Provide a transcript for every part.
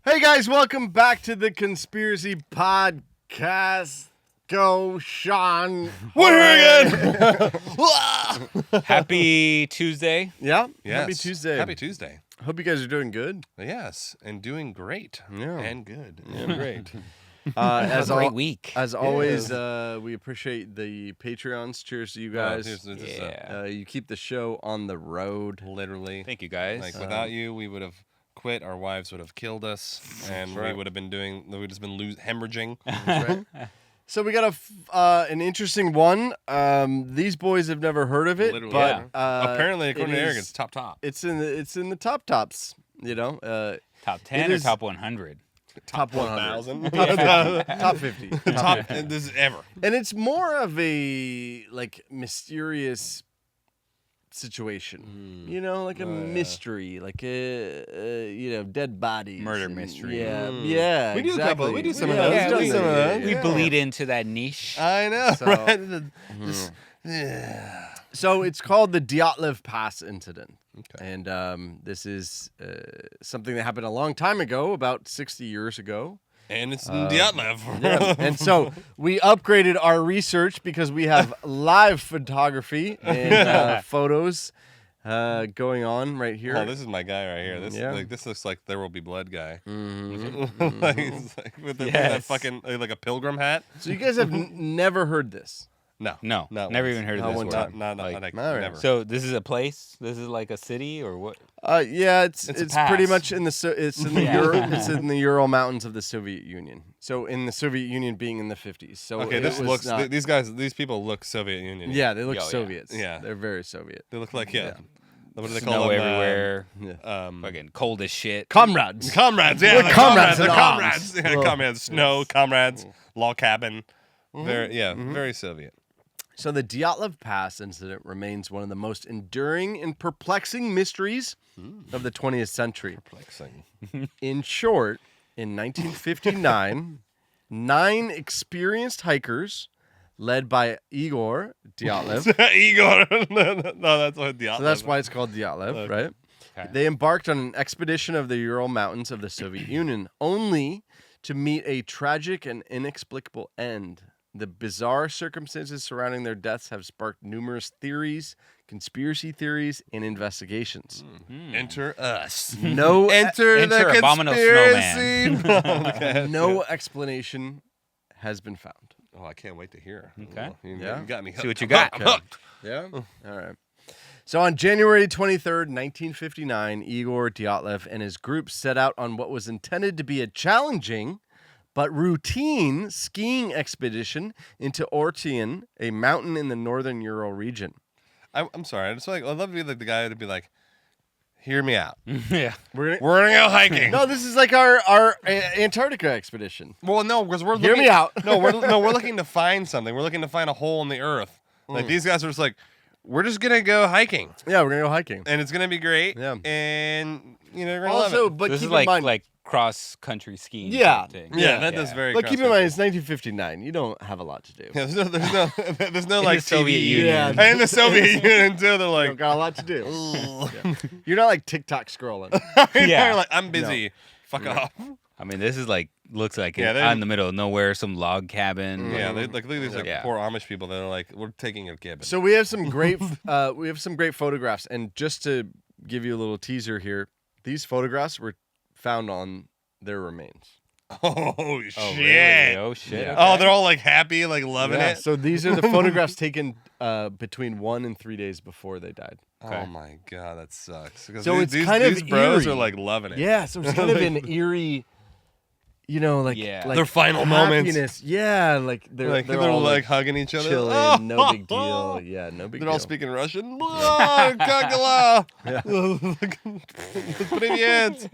Hey guys, welcome back to the Conspiracy Podcast. Go, Sean. We're here again. Happy Tuesday. Yeah, Yes. happy Tuesday. Happy Tuesday. Hope you guys are doing good. Yes, and doing great. Yeah. And good. Yeah. Great. As a great al- week. As always, we appreciate the Patreons. Cheers to you guys. Yeah. You keep the show on the road. Literally. Thank you, guys. Like without you, we would have quit. Our wives would have killed us, and right. we would have been we'd just been hemorrhaging. Right? So we got an interesting one. These boys have never heard of it, Literally. but Apparently, according it to is- Eric, it's top. It's in the top tops. You know, Top it 10 or is- top 100? top 100, 1,000. top 50, Top. This is ever. and it's more of a mysterious situation. You know, like a mystery, like a dead body, Murder mystery. Yeah, yeah. We do a exactly. couple. We do some of Yeah, those. we've We done do some of that. those. We Yeah. bleed into that niche. I know. So- right? So it's called the Dyatlov Pass incident. Okay. And this is something that happened a long time ago, about 60 years ago. And it's Dyatlov. Yeah. And so we upgraded our research because we have live photography and photos going on right here. Oh, this is my guy right here. This Yeah. this looks like There Will Be Blood guy. Mhm. Like, it's like with that Yes. fucking like a pilgrim hat. So you guys have never heard this. No, No, not never once. even heard Not of one this time. word. Not Like, all right. never. so this is a place? This is like a city or what? Yeah, it's It's a pretty pass. much in the it's in the Ural Mountains of the Soviet Union. So in the Soviet Union being in the 50s. So Okay, it this was looks. not- these people look Soviet Union. yeah, they look Oh, yeah. Soviets. Yeah. They're very Soviet. they look like What do they Snow call them? everywhere. Yeah. Fucking cold as shit. Comrades. Comrades. Yeah, We're they're comrades They're in comrades. arms. Yeah, Well, comrades. Snow. Comrades. Log cabin. Mm-hmm. Very Soviet. So the Dyatlov Pass incident remains one of the most enduring and perplexing mysteries of the 20th century. Perplexing. In short, in 1959, 9 experienced hikers, led by Igor Dyatlov, Igor. No, that's what Dyatlov. so that's why it's called Dyatlov, right? Okay. They embarked on an expedition of the Ural Mountains of the Soviet Union, only to meet a tragic and inexplicable end. The bizarre circumstances surrounding their deaths have sparked numerous theories, conspiracy theories, and investigations. Enter us. No, Enter the Enter Abominable conspiracy. no explanation has been found. Oh, I can't wait to hear. Okay. Oh, you Yeah. got me hooked. See what you I'm got. hooked. I'm hooked. Yeah. All right. So on January 23rd, 1959, Igor Dyatlov and his group set out on what was intended to be a challenging but routine skiing expedition into Ortian, a mountain in the northern Ural region. I'm sorry. I just I'd love to be like the guy to be like, hear me out. Yeah. We're We're gonna go hiking. no, this is like our Antarctica expedition. Well, no, because we're Hear looking, me out. we're looking to find something. We're looking to find a hole in the earth. Like these guys are just like, we're just gonna go hiking, Yeah, we're gonna go hiking. and it's gonna be great. Yeah. And you're gonna love Also, it. but This keep is like in mind, cross country skiing. Yeah. type thing. Yeah, that does very. but keep in mind, it's 1959. You don't have a lot to do. Yeah, there's no In like the Soviet TV. Union. Yeah. And the Soviet Union too. They're You don't like, got a lot to do. Yeah. You're not like TikTok scrolling. Yeah. They're like, I'm busy. Fuck off. I mean, this is like looks like Yeah, out they're- in the middle of nowhere, some log cabin. Yeah, they, like look at these like Yeah. poor Amish people. They're like, we're taking a cabin. So we have some great photographs, and just to give you a little teaser here, these photographs were found on their remains. Oh shit! Oh, really? Oh shit. Yeah. Okay. Oh, they're all like happy, like loving Yeah, it. so these are the photographs taken between 1 and 3 days before they died. Oh my god, that sucks. Because So it's these, kind of these bros eerie. are like loving it. Yeah, so it's kind of an eerie, like Their final moments. happiness. Yeah, like they're they're all like hugging each other. chilling, Oh, no big deal. Yeah, no big They're deal. all speaking Russian. Oh, kakala. Привет.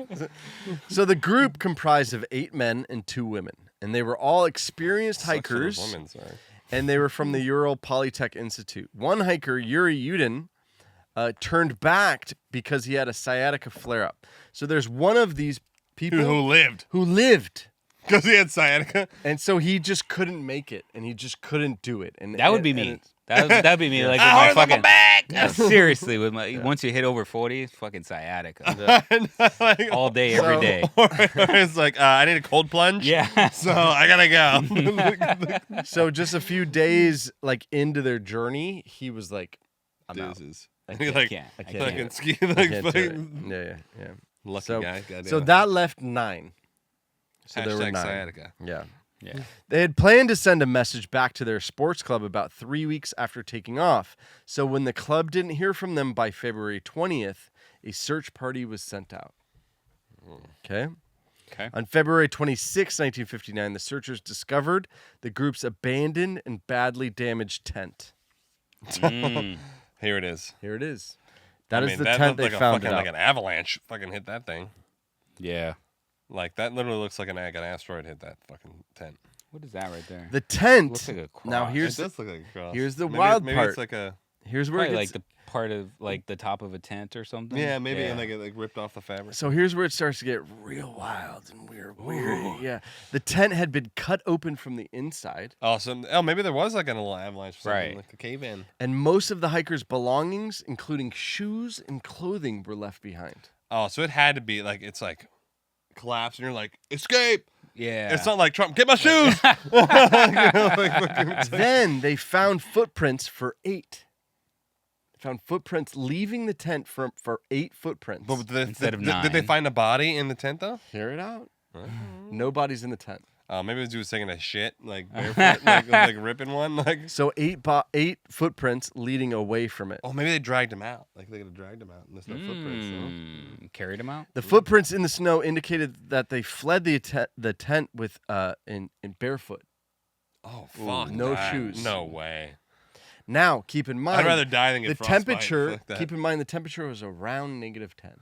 So the group comprised of 8 men and 2 women, and they were all experienced hikers, Women, sorry. and they were from the Ural Polytech Institute. One hiker, Yuri Yudin, turned back because he had a sciatica flare-up. So there's one of these people Who lived? who lived, Because he had sciatica. and so he just couldn't make it, and he just couldn't do it. And That would be and me. it's- That'd be me. Like with I my hurt my fucking back. seriously, with my once you hit over 40, it's fucking sciatica Like, all day, every So- day. or it's like I need a cold plunge. Yeah. So I gotta go. So just a few days like into their journey, he was like, I'm out. Deuces. I He can't- like can't. I can't can't. do fucking it. ski I like can't do it. fucking Yeah. lucky So- guy. Goddamn. So that left 9. So there were Hashtag 9. sciatica. Yeah. Yeah. They had planned to send a message back to their sports club about 3 weeks after taking off. So when the club didn't hear from them by February 20th, a search party was sent out. Okay. Okay. On February 26, 1959, the searchers discovered the group's abandoned and badly damaged tent. Mm. Here it is. Here it is. That I is mean, the that tent looked they like a found fucking it like out. an avalanche. Fucking hit that thing. Yeah. Like that literally looks like an asteroid hit that fucking tent. What is that right there? The tent. Looks like a cross. Now It here's does look like a cross. here's the Maybe wild maybe part. It's like a here's where it Probably gets, like the part of like the top of a tent or something. yeah, maybe and like it like ripped off the fabric. So here's where it starts to get real wild and weird. Yeah. The tent had been cut open from the inside, Maybe there was like an little avalanche or something, Right. like a cave in. and most of the hikers' belongings, including shoes and clothing, were left behind. Oh, so it had to be like it's like collapsed and you're like, escape. Yeah. It's not like Trump, get my shoes. You know, like, fucking- it's like- Then they found footprints for 8. They found footprints leaving the tent for 8 footprints. But Instead of did they 9. find a body in the tent though? Hear it out. No bodies in the tent. Maybe the dude was taking a shit, like barefoot, like ripping one, like. So 8 footprints leading away from it. Oh, maybe they dragged him out. Like they could have dragged him out, and there's no footprints. Carried him out. The footprints in the snow indicated that they fled the tent with in barefoot. Oh fuck! no that. shoes. No way. Now, keep in mind I'd rather die than get the frostbite. temperature. Fuck that. Keep in mind the temperature was around -10.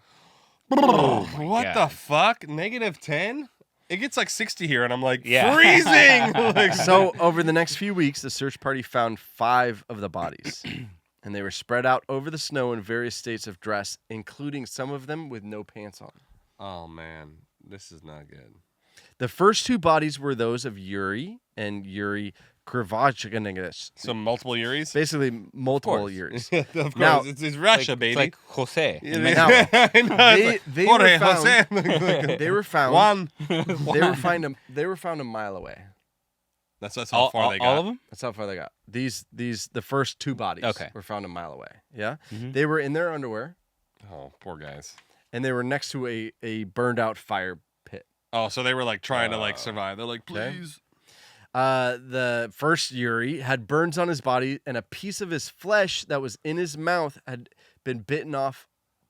What God. the fuck? -10? It gets like 60 here, and I'm like Yeah. freezing. Like, So over the next few weeks, the search party found 5 of the bodies, and they were spread out over the snow in various states of dress, including some of them with no pants on. oh man, this is not good. The first 2 bodies were those of Yuri and Yuri Krivachnikas. So multiple Yuris. Basically, multiple course. Yuris. of course, Now- it's Russia, It's baby. like Jose. Yeah, Now, I know, it's they like, were Jorge, found- Jose. They were found. One. They were found a mile away. That's how far they got. All of them? That's how far they got. The first 2 bodies Okay. were found a mile away. Yeah, Mhm. they were in their underwear, Oh, poor guys. and they were next to a burned out fire pit. Oh, so they were like trying to like survive. They're like, okay. please. The first Yuri had burns on his body, and a piece of his flesh that was in his mouth had been bitten off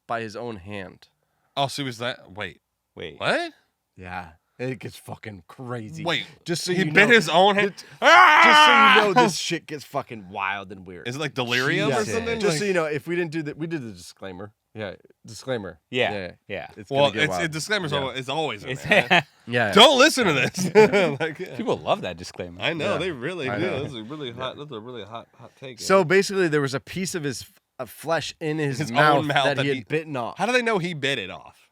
by his own hand. Oh, so was that? Wait, Wait. what? Yeah, it gets fucking crazy. Wait, just so he you bit know, his own hand. just so you know, this shit gets fucking wild and weird. Is it like delirium Yeah. or something? Just Like- so you know, if we didn't do that, we did the disclaimer. Yeah, disclaimer. Yeah. It's well, gonna get it's wild. disclaimer's Yeah. always in It's- there. Yeah. Don't listen to this. Like, yeah. People love that disclaimer. I know Yeah. they really I do. know. That's a really hot. That's a really hot take. So basically, there was a piece of his flesh in his, His mouth, own mouth that that he he- had bitten off. how do they know he bit it off?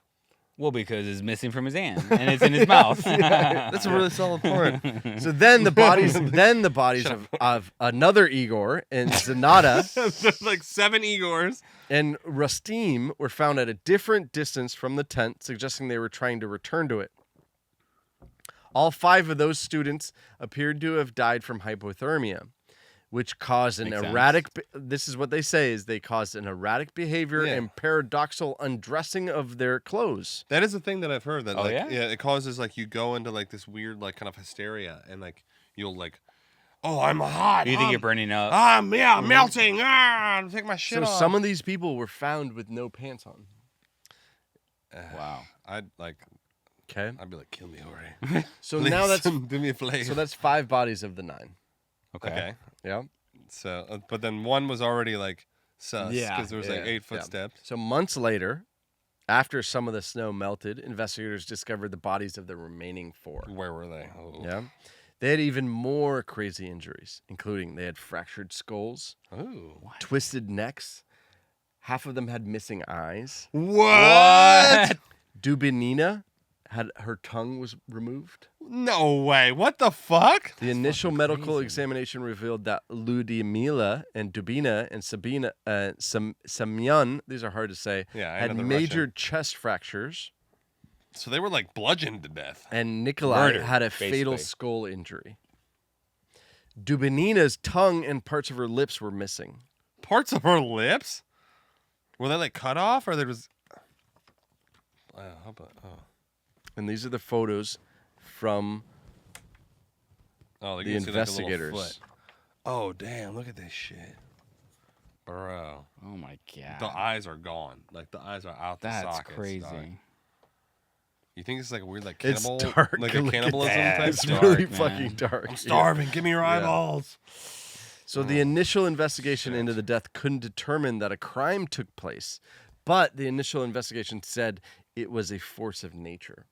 Well, because it's missing from his hand and it's in his mouth. That's a really solid point. So then the bodies, of another Igor and Zanata There's like 7 Igors. and Rustim were found at a different distance from the tent, suggesting they were trying to return to it. All 5 of those students appeared to have died from hypothermia, which caused an Makes sense. erratic. This is what they say: is they caused an erratic behavior Yeah. and paradoxical undressing of their clothes. That is the thing that I've heard. That Oh, like, yeah? it causes like you go into like this weird like kind of hysteria and like you'll like, oh, I'm hot. You think you're burning up? I'm melting. Take my shit So off. some of these people were found with no pants on. Wow. I'd like. Okay. I'd be like, kill me already. So Please, now that's do me a flavor. so that's 5 bodies of the 9. okay. Yeah. So, but then one was already like sus Yeah, because there was like yeah, 8 yeah. footsteps. So months later, after some of the snow melted, investigators discovered the bodies of the remaining 4. Where were they? Oh. Yeah. They had even more crazy injuries, including they had fractured skulls, Ooh. twisted necks. Half of them had missing eyes. What? Dubinina had her tongue was removed. No way. What the fuck? The initial fucking medical crazy. examination revealed that Ludmila and Dubina and Sabina Semyon, these are hard to say, Yeah, I had know the major Russian. chest fractures, So they were like bludgeoned to death. and Nikolai Murder, had a fatal basically. skull injury. Dubinina's tongue and parts of her lips were missing. Parts of her lips? Were they like cut off or there was. How about. And these are the photos from Oh, the investigators. Oh, damn. Look at this shit. Bro. Oh my god. The eyes are gone. Like the eyes are out the That's sockets. crazy. dog. You think it's like a weird like It's cannibal, dark. like a Look at cannibalism that. type It's It's stuff? really man. fucking dark. I'm starving. Give me your eyeballs. So the initial investigation Shit. into the death couldn't determine that a crime took place, but the initial investigation said it was a force of nature.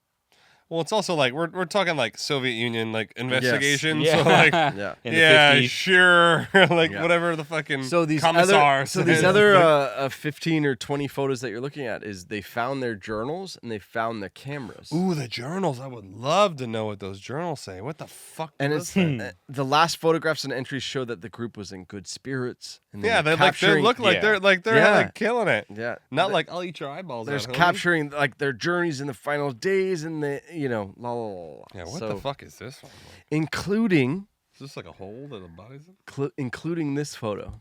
Well, it's also like we're talking like Soviet Union like investigation. Yeah. So like Yeah. In the yeah, 50s. sure. Like Yeah. whatever the fucking So these commissar other 15 or 20 photos that you're looking at is they found their journals and they found their cameras. Ooh, the journals. I would love to know what those journals say. What the fuck? And does it's that- the last photographs and entries show that the group was in good spirits. And yeah, were they look like Yeah. they're Yeah. like killing it. Yeah, Not th- like I'll eat your eyeballs. there's out, homie. capturing like their journeys in the final days and the la la la. La. Yeah, what So, the fuck is this one? including Is this like a hole that the body's including this photo.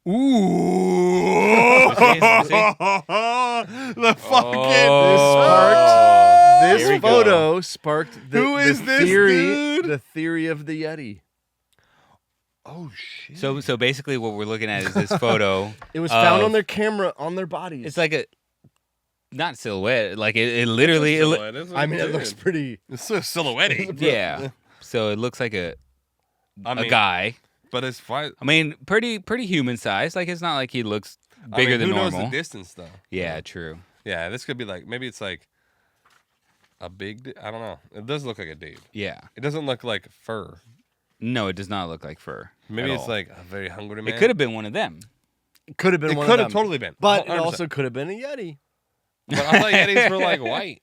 in? Ooh! The fucking. Oh. This Here we go. photo sparked the, Who is the this theory, dude? the theory of the Yeti. Oh shit! So basically, what we're looking at is this photo. It was found of- on their camera on their bodies. It's like a not silhouette. Like it literally. I mean, it looks pretty. It's so silhouette. Yeah. So it looks like a I mean, guy. but it's fine. I mean, pretty human size. Like it's not like he looks bigger than who normal. knows the distance though? Yeah, true. Yeah, this could be like maybe it's like a big. I don't know. It does look like a dude. Yeah. It doesn't look like fur. No, it does not look like fur. Maybe at it's all. like a very hungry man. It could have been one of them. It could have been It one could of have them. totally been. But it 100%. also could have been a Yeti. But I thought Yetis were like white.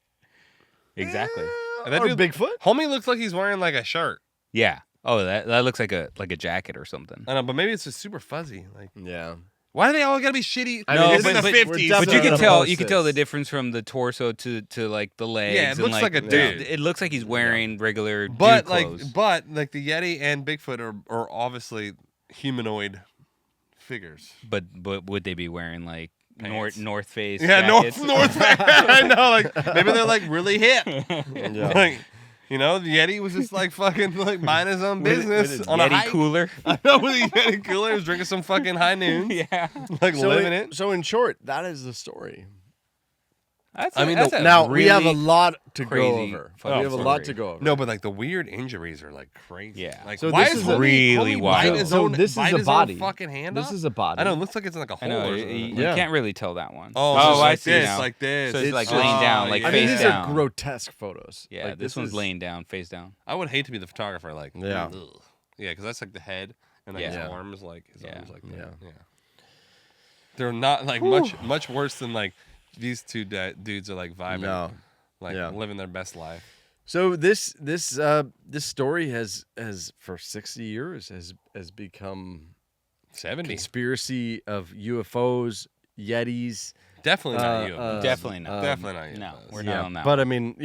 Exactly. And that Or dude- Bigfoot. Homie looks like he's wearing like a shirt. Yeah. Oh, that looks like a jacket or something. I know, but maybe it's just super fuzzy. Like, Yeah. why do they all gotta be shitty? I No, mean, it's in the but- 50s. we're But you definitely can gonna tell post you can tell the this. difference from the torso to like the legs. Yeah, it and, looks like a the- dude. It looks like he's wearing regular But dude like, clothes. the Yeti and Bigfoot are obviously humanoid figures. But would they be wearing like Pants. North Face? Yeah, jackets? North. I know, like maybe they're like really hip. Yeah. Like, you know, the Yeti was just like fucking like minding his own With business a on a Yeti hike. cooler. I know, with a Yeti cooler, was drinking some fucking high noon, Yeah. like living in, it. So in short, that is the story. That's I mean, that's a Now we have a really lot to go crazy over. fucking We have a lot story. to go over. No, but like the weird injuries are like crazy. Yeah. Like, So why this is is a- homie- really homie wild. bite his So own- this is bite a his own body. fucking hand This off? is a body. I know. It looks like it's in like a I hole. know. or You something. you Yeah. can't really tell that one. Oh, oh, like I see this, now. like this. So it's like It's- laying down, like yeah. I mean, face these down. are grotesque photos. Yeah, Like, this one's is- laying down, face down. I would hate to be the photographer. Like, Yeah. ugh. Yeah, because that's like the head, and like Yeah. his arms, like his Yeah. arms, like that. Yeah. Yeah. They're not like much worse than like these two dudes are like vibing, No. like Yeah. living their best life. So this story has for 60 years has become 70, Conspiracy of UFOs, Yetis. definitely not you. Definitely not. Definitely not you. No, Buzz. we're not on that. But I mean,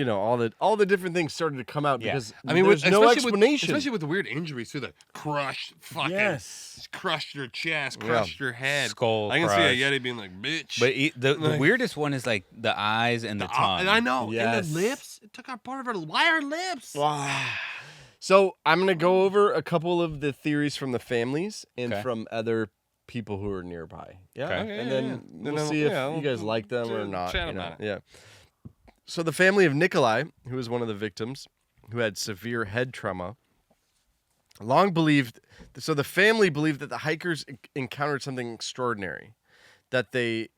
all the different things started to come out Yeah. because I mean, there's no especially explanation. especially with the weird injuries too. The crushed fucking, Yes. crushed your chest, Yeah. crushed your head. Skull I can crushed. see a Yeti being like, bitch. But the Like- weirdest one is like the eyes and the tongue. and I know, Yes. and the lips. It took out part of her. Why are lips? So I'm gonna go over a couple of the theories from the families and Okay. from other people who are nearby. Yeah, Okay. and then Then we'll see if you guys like them or not. Chat you know? about it. Yeah. So the family of Nikolai, who was one of the victims, who had severe head trauma, long believed. So the family believed that the hikers encountered something extraordinary, that they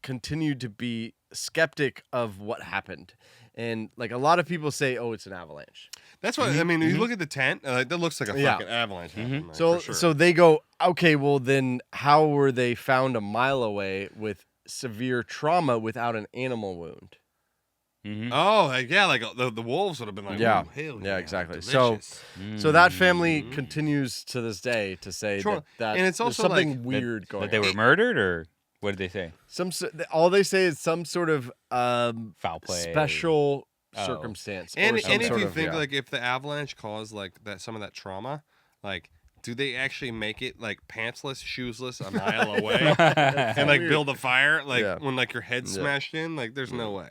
continued to be skeptic of what happened. And like a lot of people say, oh, it's an avalanche. That's what I mean. You look at the tent. That looks like a Yeah. fucking avalanche. happened, like, So for sure. so they go, okay, well then how were they found a mile away with severe trauma without an animal wound? Mhm. Oh, like the wolves would have been like, Yeah. "Ooh, hell Yeah, yeah, exactly. delicious." So that family continues to this day to say Sure. that And it's there's also, something like, weird going That they on. were murdered, or what did they say? All they say is some sort of Foul play. special Oh. circumstance. And or some if sort you of, think yeah. like if the avalanche caused like that some of that trauma, like do they actually make it like pantsless, shoesless a mile away and like build a fire like Yeah. when like your head's Yeah. smashed in? Like there's no way.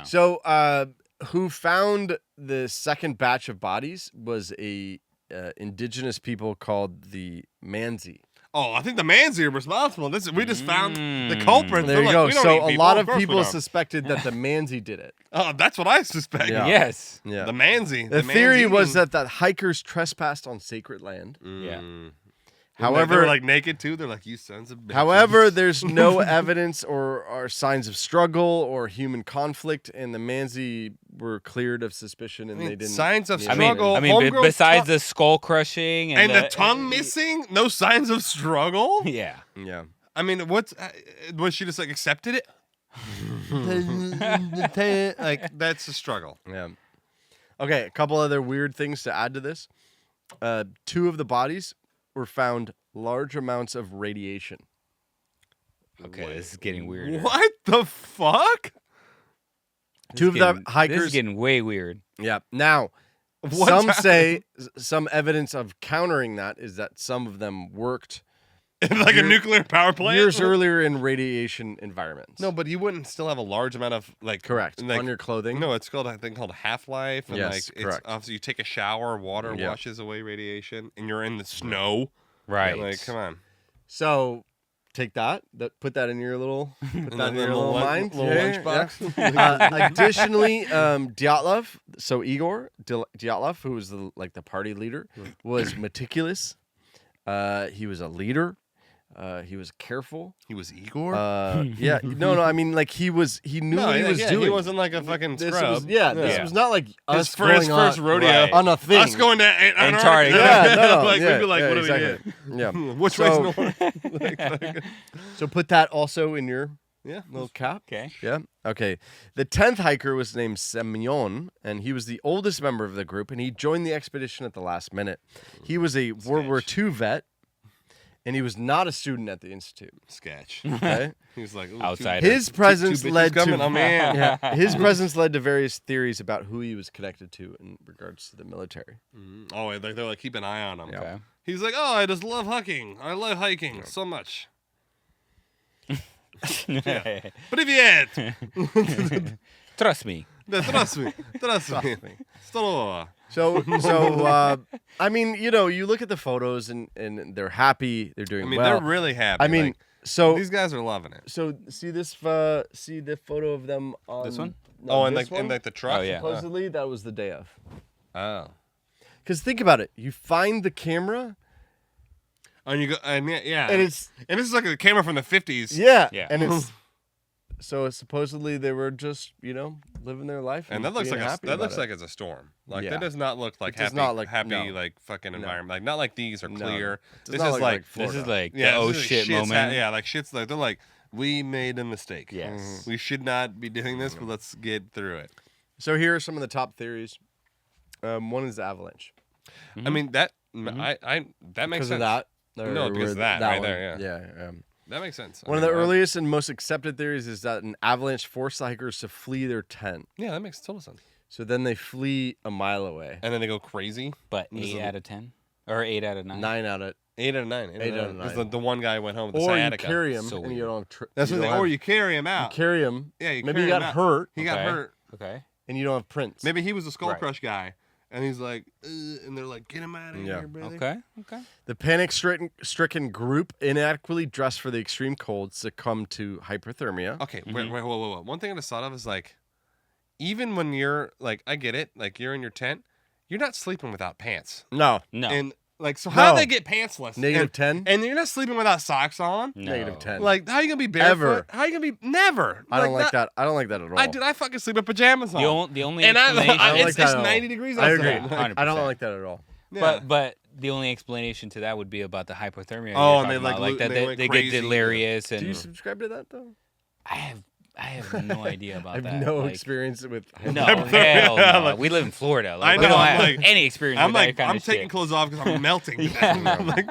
So, who found the second batch of bodies was a indigenous people called the Mansi. Oh, I think the Mansi are responsible. We just found the culprits. There They're you like, go. "We don't So eat a lot people. of course we people don't." suspected that the Mansi did it. Oh, that's what I suspect. Yeah. Yes. Yeah. The Mansi. The theory was man-eating- that hikers trespassed on sacred land. Yeah. However, they were like naked too. They're like, "You sons of bitches." However, there's no evidence or signs of struggle or human conflict, and the Mansi were cleared of suspicion, and I mean, they didn't. signs of you know, struggle. I mean, Homegirl's besides tongue- the skull crushing and the tongue missing, no signs of struggle. Yeah. Yeah. I mean, what's was she just like accepted it? Like that's a struggle. Yeah. Okay, a couple other weird things to add to this. 2 of the bodies were found large amounts of radiation. Okay, this is getting weird. What the fuck? 2 of the This hikers. is getting way weird. Yeah. Now, What's some happening? say some evidence of countering that is that some of them worked Like a nuclear power plant. years earlier in radiation environments. No, but you wouldn't still have a large amount of like correct. like, On your clothing. No, it's called a thing called half-life, and Yes, like it's correct. obviously you take a shower, water Yeah. washes away radiation, and you're in the snow. Right. Like, come on. So take that. Put that in your little. Put that in your little lunch- mind. little Yeah, lunchbox. yeah. Additionally, Dyatlov. So Igor Dyatlov, who was the party leader, was meticulous. He was a leader. He was careful. He was Igor. Yeah. No. I mean, like he knew what he was doing. He wasn't like a fucking This scrub. was, this was not like us His first going on, rodeo. Right. on a thing. Us going to Antarctica. Antarctica. Yeah, no, like yeah, we'd be like, yeah, what exactly. do we Yeah. get? Which So- way's north? Like, fucking- So put that also in your yeah. little cap. Okay. Yeah. Okay. The 10th hiker was named Semyon, and he was the oldest member of the group, and he joined the expedition at the last minute. He was a World War II vet, and he was not a student at the institute. Sketch. Okay. He was like, ooh, Outsider. His presence two bitches led coming. to Oh, man. yeah, his presence led to various theories about who he was connected to in regards to the military. Oh, like they're like, keep an eye on him. Yeah. Okay. He's like, oh, I just love hiking. I love hiking so much. But if you had, Trust me. trust me. Stolo. So I mean, you look at the photos and they're happy, they're doing I mean, well. they're really happy. I mean, like, so these guys are loving it. So see this, see the photo of them on This one? No, Oh, and this like and one? like the truck. Oh, yeah. Supposedly that was the day of. Oh. Because think about it, you find the camera And you go, and yeah, and it's and this is like a camera from the 50s. Yeah. and it's so supposedly they were just living their life And that looks being like happy that about looks it. like it's a storm. Like Yeah. that does not look like It does happy, not look- happy no. like fucking No. environment. Like not like these are No. clear. Does This not is look like This is Florida. like yeah, the oh this is shit shit's moment. yeah, like shit's like they're like we made a mistake. Yes. We should not be doing this, but let's get through it. So here are some of the top theories. One is the avalanche. I mean that I that makes Because sense. of that. No, because of that right there, Yeah. That makes sense. One of the earliest and most accepted theories is that an avalanche forced the hikers to flee their tent. Yeah, that makes total sense. So then they flee a mile away. And then they go crazy. But This is 8 a- out of 10? Or 8 out of 9? 9 out of 8 out of 9. 8 out of 'Cause 9. The one guy went home with the or you sciatica. carry him So and you weird. don't. That's what they. Or you carry him out. carry him. Yeah, you maybe carry you him got out. hurt He got Okay. hurt. Okay. and you don't have prints. Maybe he was a skull Right. crush guy, and he's like, and they're like, get him out of Yeah. here, brother. Okay. Okay. The panic-stricken group, inadequately dressed for the extreme cold, succumbed to hypothermia. Okay, wait, whoa. One thing I just thought of is like, even when you're like, I get it, like you're in your tent, you're not sleeping without pants. No, No. And like, so how No. do they get pantsless? negative and, 10. and you're not sleeping without socks on. No. Negative 10. Like, how you gonna be barefoot? Ever. How you gonna be never? I don't like that. I don't like that at all. I fucking sleep in pajamas on. The only and explanation. I don't it's, like that it's at all. 90 degrees I outside. agree. Like, I don't 100%. like that at all. Yeah. But the only explanation to that would be about the hypothermia. Oh, you're and they, talking like, about. they that went they crazy. get delirious Do you and subscribe to that though? I have no idea about I have that. no like, experience with. No, hell no. Like- We live in Florida. I Like, we know, don't I'm have like- any experience I'm with that like, kind I'm of taking shit. clothes off because I'm melting. Yeah. Like,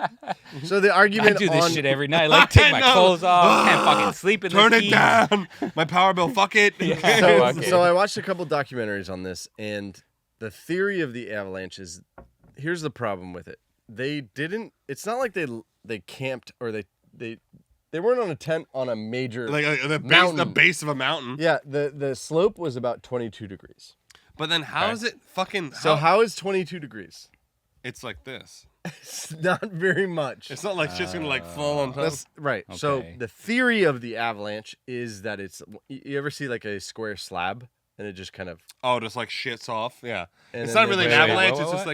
So the I argument do this on shit every night. Like, take I my know. clothes off. Can't fucking sleep in the turn it heat. down. My power bill. Fuck it. Yeah. so, Fuck it. so I watched a couple documentaries on this, and the theory of the avalanche is, here's the problem with it. They didn't. It's not like they camped or they weren't on a tent on a major. Like the Mountain. base of a mountain. Yeah, the slope was about 22 degrees. But then how is it fucking? So how is 22 degrees? It's like this. It's not very much. It's not like shit's gonna like fall on top. That's right. So Okay. the theory of the avalanche is that it's. You ever see like a square slab and it just kind of. Oh, just like shits off. Yeah. And It's then not really an they- avalanche. Wait, It's just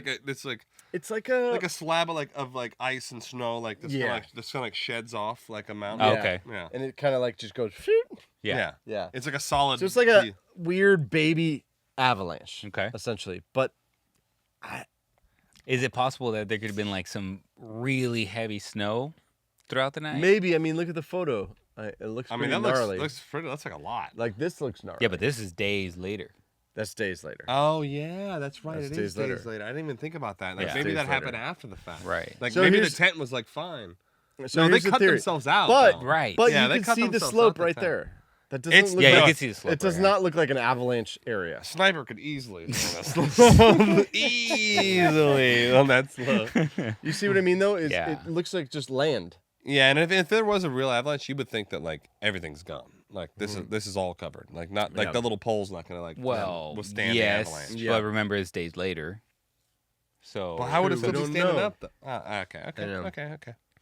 what? It's like a. like a slab of like ice and snow. Like this Yeah. kind of like sheds off like a mountain. Oh, Yeah. okay. Yeah. And it kind of like just goes. Shoot. Yeah. Yeah. It's like a solid. So it's like a weird baby avalanche. Okay. Essentially, but Is it possible that there could have been like some really heavy snow throughout the night? maybe I mean look at the photo. It looks I pretty mean, that gnarly. looks pretty. That's like a lot. Like this looks gnarly. Yeah, but this is days later. That's days later. Oh yeah, that's right. That's It is days later. days later. I didn't even think about that. Like Yeah. maybe Days that happened later. after the fact. Right. Like So maybe the here's- tent was like fine. So No, they here's the cut theory. themselves out. But though. Right. But Yeah, you they can cut see the themselves slope out right the there. That doesn't It's- look Yeah, like, you can see the slope. it does right not look like an avalanche area. Sniper could easily easily on that slope. You see what I mean though? Is Yeah. it looks like just land. Yeah, and if there was a real avalanche, you would think that like everything's gone. Like this is all covered. Like not like Yeah. the little pole's not gonna like Well, withstand yes, the avalanche. Yeah. but remember it's days later. So Well, how would it We still be don't standing know. up? Okay. I know.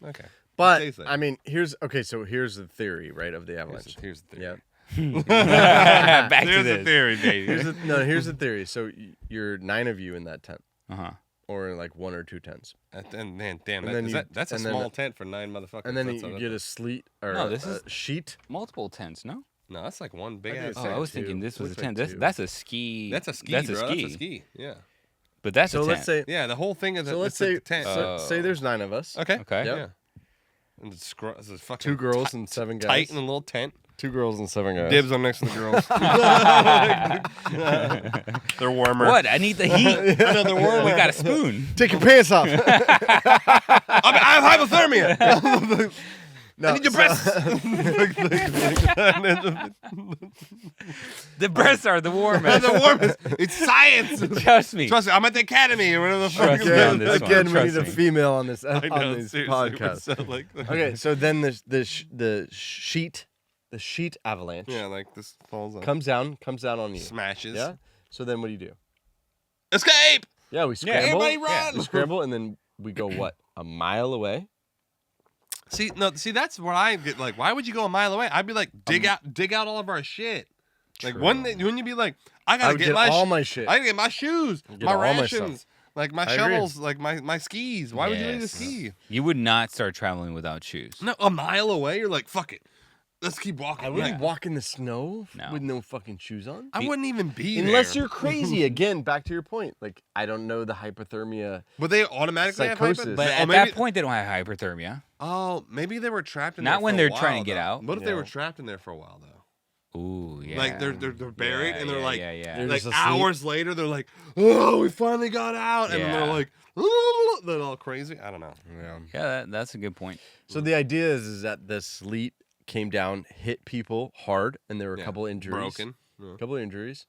Okay. But Days later. I mean, here's the theory, right, of the avalanche. Here's the theory. Yeah. back to Here's this. the theory, baby. Here's the theory. So you're 9 of you in that tent, Uh-huh. or in like 1 or 2 tents, And man, damn, And then that's a and then- small tent for 9 motherfuckers. and then That's you a- get a sleet or No, this a is- sheet. Multiple tents, no? No, that's like one big I ass think Oh, it's I was two. thinking this was a Looks tent. like two. That's a ski. That's a ski, That's bro. a ski. That's a ski. Yeah. But that's So a tent. let's say Yeah, the whole thing is so let's it's like say the tent. say there's 9 of us. Okay. Okay. Yep. Yeah. And it's fucking 2 girls and 7 guys. tight in a little tent. 2 girls and 7 guys. Dibs on next to the girls. They're warmer. What? I need the heat. Another warmer. We got a spoon. Take your pants off. I have hypothermia. No, I need your so- breasts. The breasts are the warmest. the warmest. It's science. Trust me. Trust me, I'm at the academy or whatever the fuck. Trust it's me on called. this one. Again, we Trust need a me. female on this I know, on this seriously, podcast. so, like, Okay, so then the sheet avalanche yeah, like this falls on. comes down on you. Smashes. Yeah. So then what do? Escape. Yeah, we scramble. everybody run! We scramble and then we go what? A mile away? See, that's where I get like, why would you go a mile away? I'd be like, dig out all of our shit. Like, True. wouldn't you be like, I I gotta would get get my all my shit. I gotta get my shoes, Get my all my rations, stuff. like my I agree. shovels, like my skis. Why would you leave the Yes. ski? You would not start traveling without shoes. No, a mile away. You're like, fuck it, let's keep walking. I wouldn't Yeah. walk in the snow No. with no fucking shoes on. I wouldn't even be Unless there. you're crazy. Again, back to your point. Like, I don't know the hypothermia. Would they automatically have Psychosis. hypo? But Oh, at maybe- that point, they don't have hyperthermia. Oh, maybe they were trapped in Not there when for they're a while, trying to get though. out. What if they were Yeah. trapped in there for a while though? Ooh, yeah. Like they're buried Yeah, and they're yeah, like, yeah, yeah. They're like just asleep. hours later they're like, oh, we finally got out, and then Yeah. they're like, they're all crazy. I don't know. Yeah. Yeah, that's a good point. So the idea is that the sleet came down, hit people hard, and there were a Yeah. couple injuries. Broken. A couple injuries.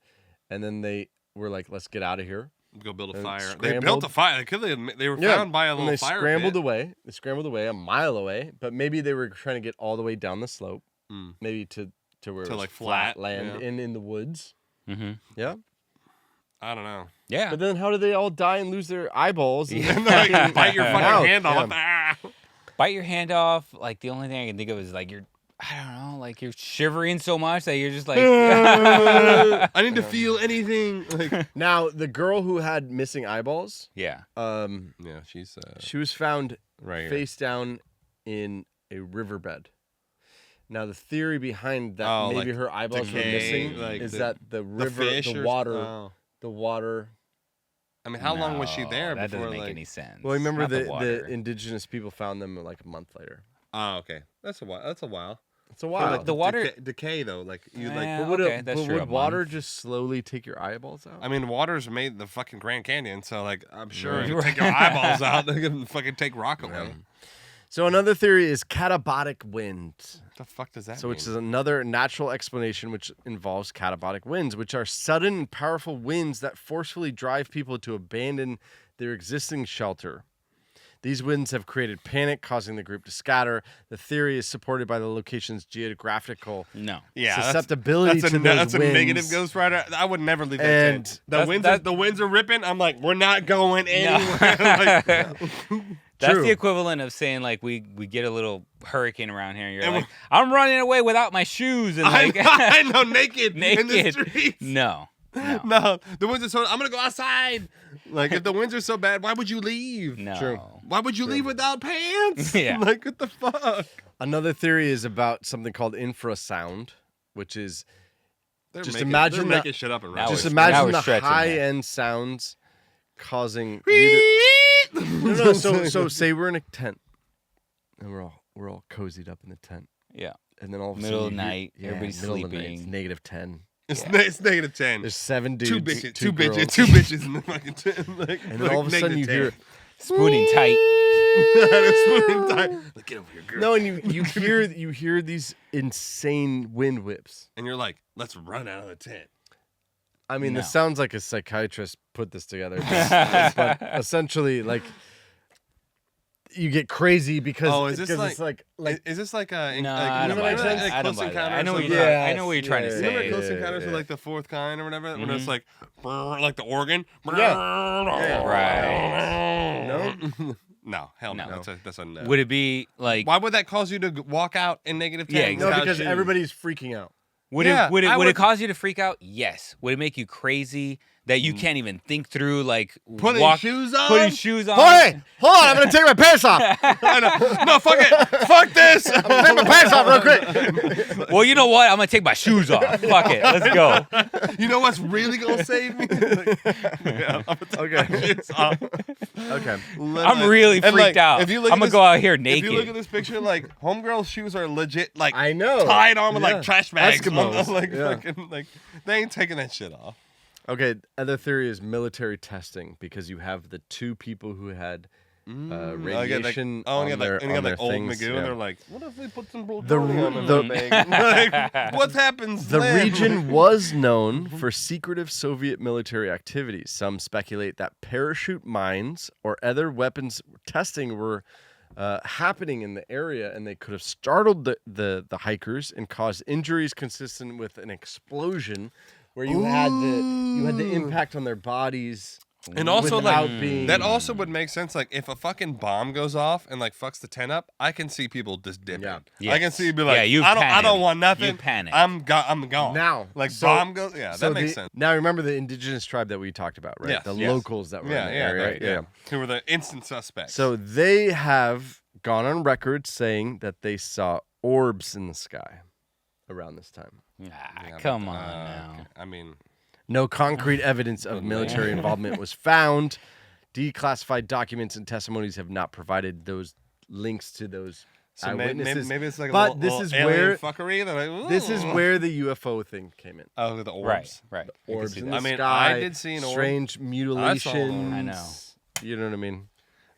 And then they were like, let's get out of here. Go build a And fire. They scrambled. built a fire. They were found by a and little they fire scrambled pit. away. They scrambled away a mile away, but maybe they were trying to get all the way down the slope, Mm. maybe to where To, it was like, flat flat, land yeah. in the woods. Mm-hmm. Yeah. I don't know. Yeah. But then how do they all die and lose their eyeballs? And And they're like, bite your fucking mouth? hand off. Yeah. Ah. Bite your hand off. Like, the only thing I can think of is, like, I don't know, like, you're shivering so much that you're just like... I need to feel anything. Like, Now the girl who had missing eyeballs, Yeah. yeah, she's she was found right here. face down in a riverbed. Now the theory behind that Oh, maybe like her eyeballs were decay, missing like is the- that the river, fish the or- water, oh. the water. I mean, how long was she No, there That before doesn't make like? any sense. Well, remember Not the water. indigenous people found them like a month later. Oh, okay. That's a while. It's a For, while. like, The water- decay though, like you like. Yeah. But okay, that's true, a would water month. just slowly take your eyeballs out? I mean, water's made the fucking Grand Canyon, so like I'm sure Right. if you take your eyeballs out, they're gonna fucking take rock away. So another theory is catabolic wind. What the fuck does that So mean? which is another natural explanation which involves catabolic winds, which are sudden and powerful winds that forcefully drive people to abandon their existing shelter. These winds have created panic, causing the group to scatter. The theory is supported by the location's geographical No. susceptibility to those that's a winds. negative Ghost Rider. I would never leave that And tent. that's- The winds are ripping. I'm like, we're not going anywhere. Like, That's True. the equivalent of saying like we get a little hurricane around here, and you're And like, I'm running away without my shoes, and like I know, naked in the naked. streets. No. No, the winds are so. I'm gonna go outside. Like if the winds are so bad, why would you leave? No. True. Why would you leave without pants? Yeah. Like what the fuck? Another theory is about something called infrasound, which is They're Just making, imagine they're that- making shit up and Now running. just we're- imagine we're the stretching here. high-end sounds causing you to... No, so say we're in a tent and we're all cozied up in the tent, Yeah. and then all of a Middle sudden of night, everybody's middle of the night, it's sleeping. -10. It's negative 10. There's 7 dudes, Two bitches, two bitches, girls. two bitches in the fucking tent. Like, And then all of a sudden you hear Spooning tight. Like, get over here, girl. no, and you hear these insane wind whips. And you're like, let's run out of the tent. I mean, No. this sounds like a psychiatrist put this together, but essentially, like, you get crazy because Oh, is this because like- it's like Is this like a No, like, I you don't know, buy like, that. like I don't Close buy that. I Encounters know what of you're the- trying. I know what you're trying to yeah, You remember say. Close yeah, Encounters yeah. of like the fourth kind or whatever? When Mhm. it's like, like the organ? Right. No, hell no. No. That's a no. Would it be like? Why would that cause you to walk out in negative 10? Yeah, no, exactly. without because shoes? everybody's freaking out. Would Yeah, it would it I would it would- cause you to freak out? Yes. Would it make you crazy that you can't even think through like Putting shoes on? putting shoes on? Hey, hold on! I'm gonna take my pants off. I know. No, fuck it. Fuck this. I'm gonna take my pants off real quick. Well, you know what? I'm gonna take my shoes off. Fuck it. Let's go. You know what's really gonna save me? Yeah, I'm gonna take my shoes off. Okay. I'm really And, freaked like, out. if you look I'm at gonna this- go out here If you look at naked. this picture, like homegirl's shoes are legit, like I know. tied on with Yeah. like trash bags. Eskimos. Like Yeah. fucking like they ain't taking that shit off. Okay. Other theory is military testing because you have the 2 people who had radiation and you on got their like, and you got on their like old things. Magoo, yeah. and they're like, what if we put some The plutonium in the- the bag? Like, what happens The then? region was known for secretive Soviet military activities. Some speculate that parachute mines or other weapons testing were happening in the area, and they could have startled the hikers and caused injuries consistent with an explosion, where you had the impact on their bodies. And also, without like, being that also would make sense. Like, if a fucking bomb goes off and like fucks the tent up, I can see people just dipping. Yeah. I can see you be like, you I don't panic. want nothing. You panic. I'm gone. now. Like so- bomb goes. Yeah, so that makes the- sense. Now remember the indigenous tribe that we talked about, right? Yes, The yes. locals that were in the area. right, yeah. Who were the instant suspects? So they have gone on record saying that they saw orbs in the sky around this time. Ah, come on now. okay. I mean, No concrete evidence of Good military man. involvement was found. Declassified documents and testimonies have not provided those links to those so maybe eyewitnesses. it's like But a little, this little is alien where- fuckery. They're like, This is "Ooh." where the UFO thing came in. Oh, the orbs. Right. I can Orbs see in that. the I mean, sky. I did see an orb. strange mutilations. I know. You know what I mean?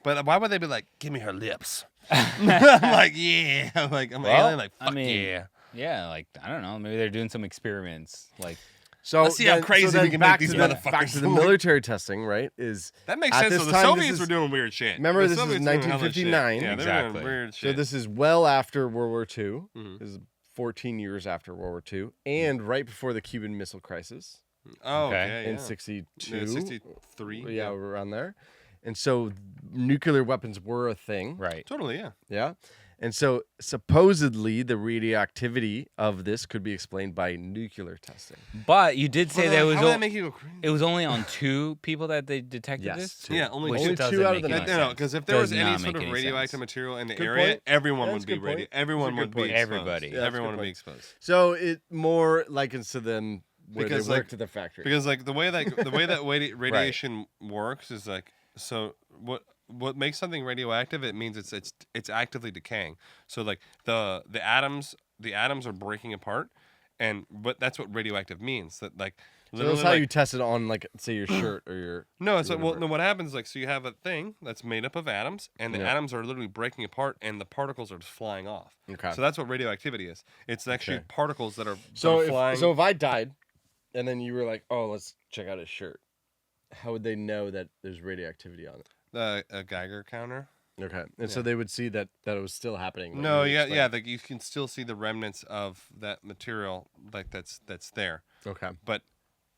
But why would they be like, give me her lips? I'm like, yeah. I'm like, I'm an Well, alien. Like, I fuck mean, yeah. Yeah, like I don't know. Maybe they're doing some experiments. Like So Let's see how crazy we then can back make to these the, motherfuckers back to the look. military testing, right? Is That makes At sense. this So the time, this Soviets is- were doing weird shit. Remember, The this is Soviets were doing hella shit. 1959. Yeah, they were Exactly. doing weird so shit. this is well after World War II. Mhm. This is 14 years after World War II, and right before the Cuban Missile Crisis Oh, Okay. okay. in Yeah. '62. Yeah, 63. Yeah, around there. And so nuclear weapons were a thing. right. Totally, yeah. Yeah. And so supposedly the radioactivity of this could be explained by nuclear testing. But you did say that How was would that make you go crazy? it was only on 2 people that they detected Yes, this. 2. Yeah, only Which two. doesn't 2 out of make the any nine. No, sense. because if there was Does any not sort make of any radioactive sense. material in the Good area, point. everyone Yeah, would that's a be good point. everyone That's a would good be point. exposed. Everybody. Yeah, that's a Everyone good would be point. exposed. So it more likens to them where Because, they like- worked at the factory. Because like the way that radiation works is like, so what makes something radioactive, it means it's actively decaying. So like the atoms the atoms are breaking apart, but that's what radioactive means. That like. So that's how you test it on, like, say, your shirt or your... No, it's like, well, no, what happens is, like, so you have a thing that's made up of atoms, and the atoms are literally breaking apart, and the particles are just flying off. Okay. So that's what radioactivity is. It's actually particles that are flying. So if I died, and then you were like, oh, let's check out his shirt, how would they know that there's radioactivity on it? A Geiger counter. Okay. And so they would see that it was still happening. Like No, you yeah, explained. like you can still see the remnants of that material, like that's there. Okay. But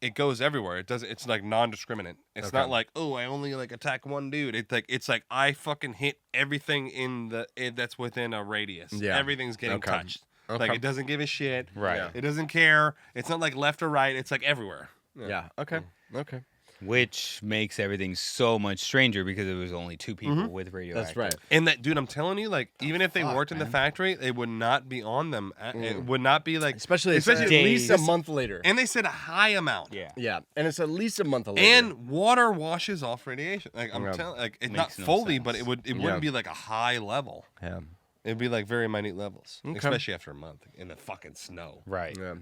it goes everywhere. It's like non-discriminate. It's not like, oh, I only like attack one dude. It's like I fucking hit everything that's within a radius. Yeah. Everything's getting touched. Okay. Like it doesn't give a shit. Right. Yeah. It doesn't care. It's not like left or right. It's like everywhere. Yeah. Okay. Okay. Which makes everything so much stranger because it was only 2 people with radioactive. That's right. And that, dude, I'm telling you, like, even if they fuck, worked in the man. factory, they would not be on them. It would not be like, Especially at days. least a month later. and they said a high amount. Yeah. Yeah. And it's at least a month later. And water washes off radiation. Like I'm Yeah. telling, like it's Makes not no fully, sense. but it wouldn't be like a high level. Yeah. It'd be like very minute levels, Okay. especially after a month in the fucking snow. Right. Yeah.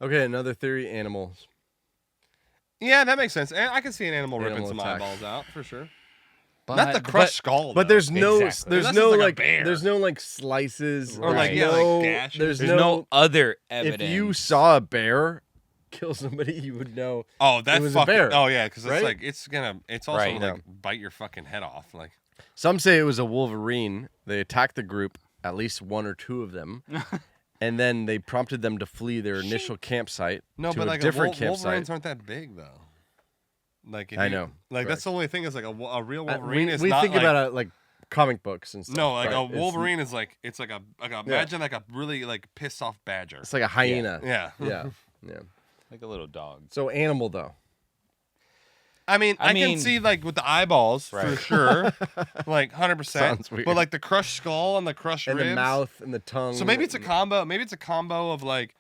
Okay, another theory, animals. Yeah, that makes sense. And I can see an animal ripping Animal some attack. eyeballs out for sure. But, Not the crushed skull, But though. there's no Exactly. there's Unless no it's like a like bear. there's no like slices Or, like, there's yeah, like no, gashes. there's There's no other evidence. if you saw a bear kill somebody, you would know. Oh, that It was a fucking. bear, Oh yeah, because it's right? like it's also Right. like bite your fucking head off. Like Some say it was a wolverine. They attacked the group, at least one or two of them, and then they prompted them to flee their initial campsite no, to but a like different Wolverines campsite. aren't that big though. Like if I you- know, Like that's correct. the only thing is like a real Wolverine we is we not think like, about it like comic books and stuff. no, like right? a It's- Wolverine is like it's like a imagine like a really like pissed off badger. It's like a hyena. Yeah. Yeah. Yeah. like a little dog. So animal though. I mean, I I mean- can see like with the eyeballs for Right. sure, like 100%. Sounds weird. But like the crushed skull and the crushed And ribs. the mouth and the tongue. So maybe it's a combo. Maybe it's a combo of like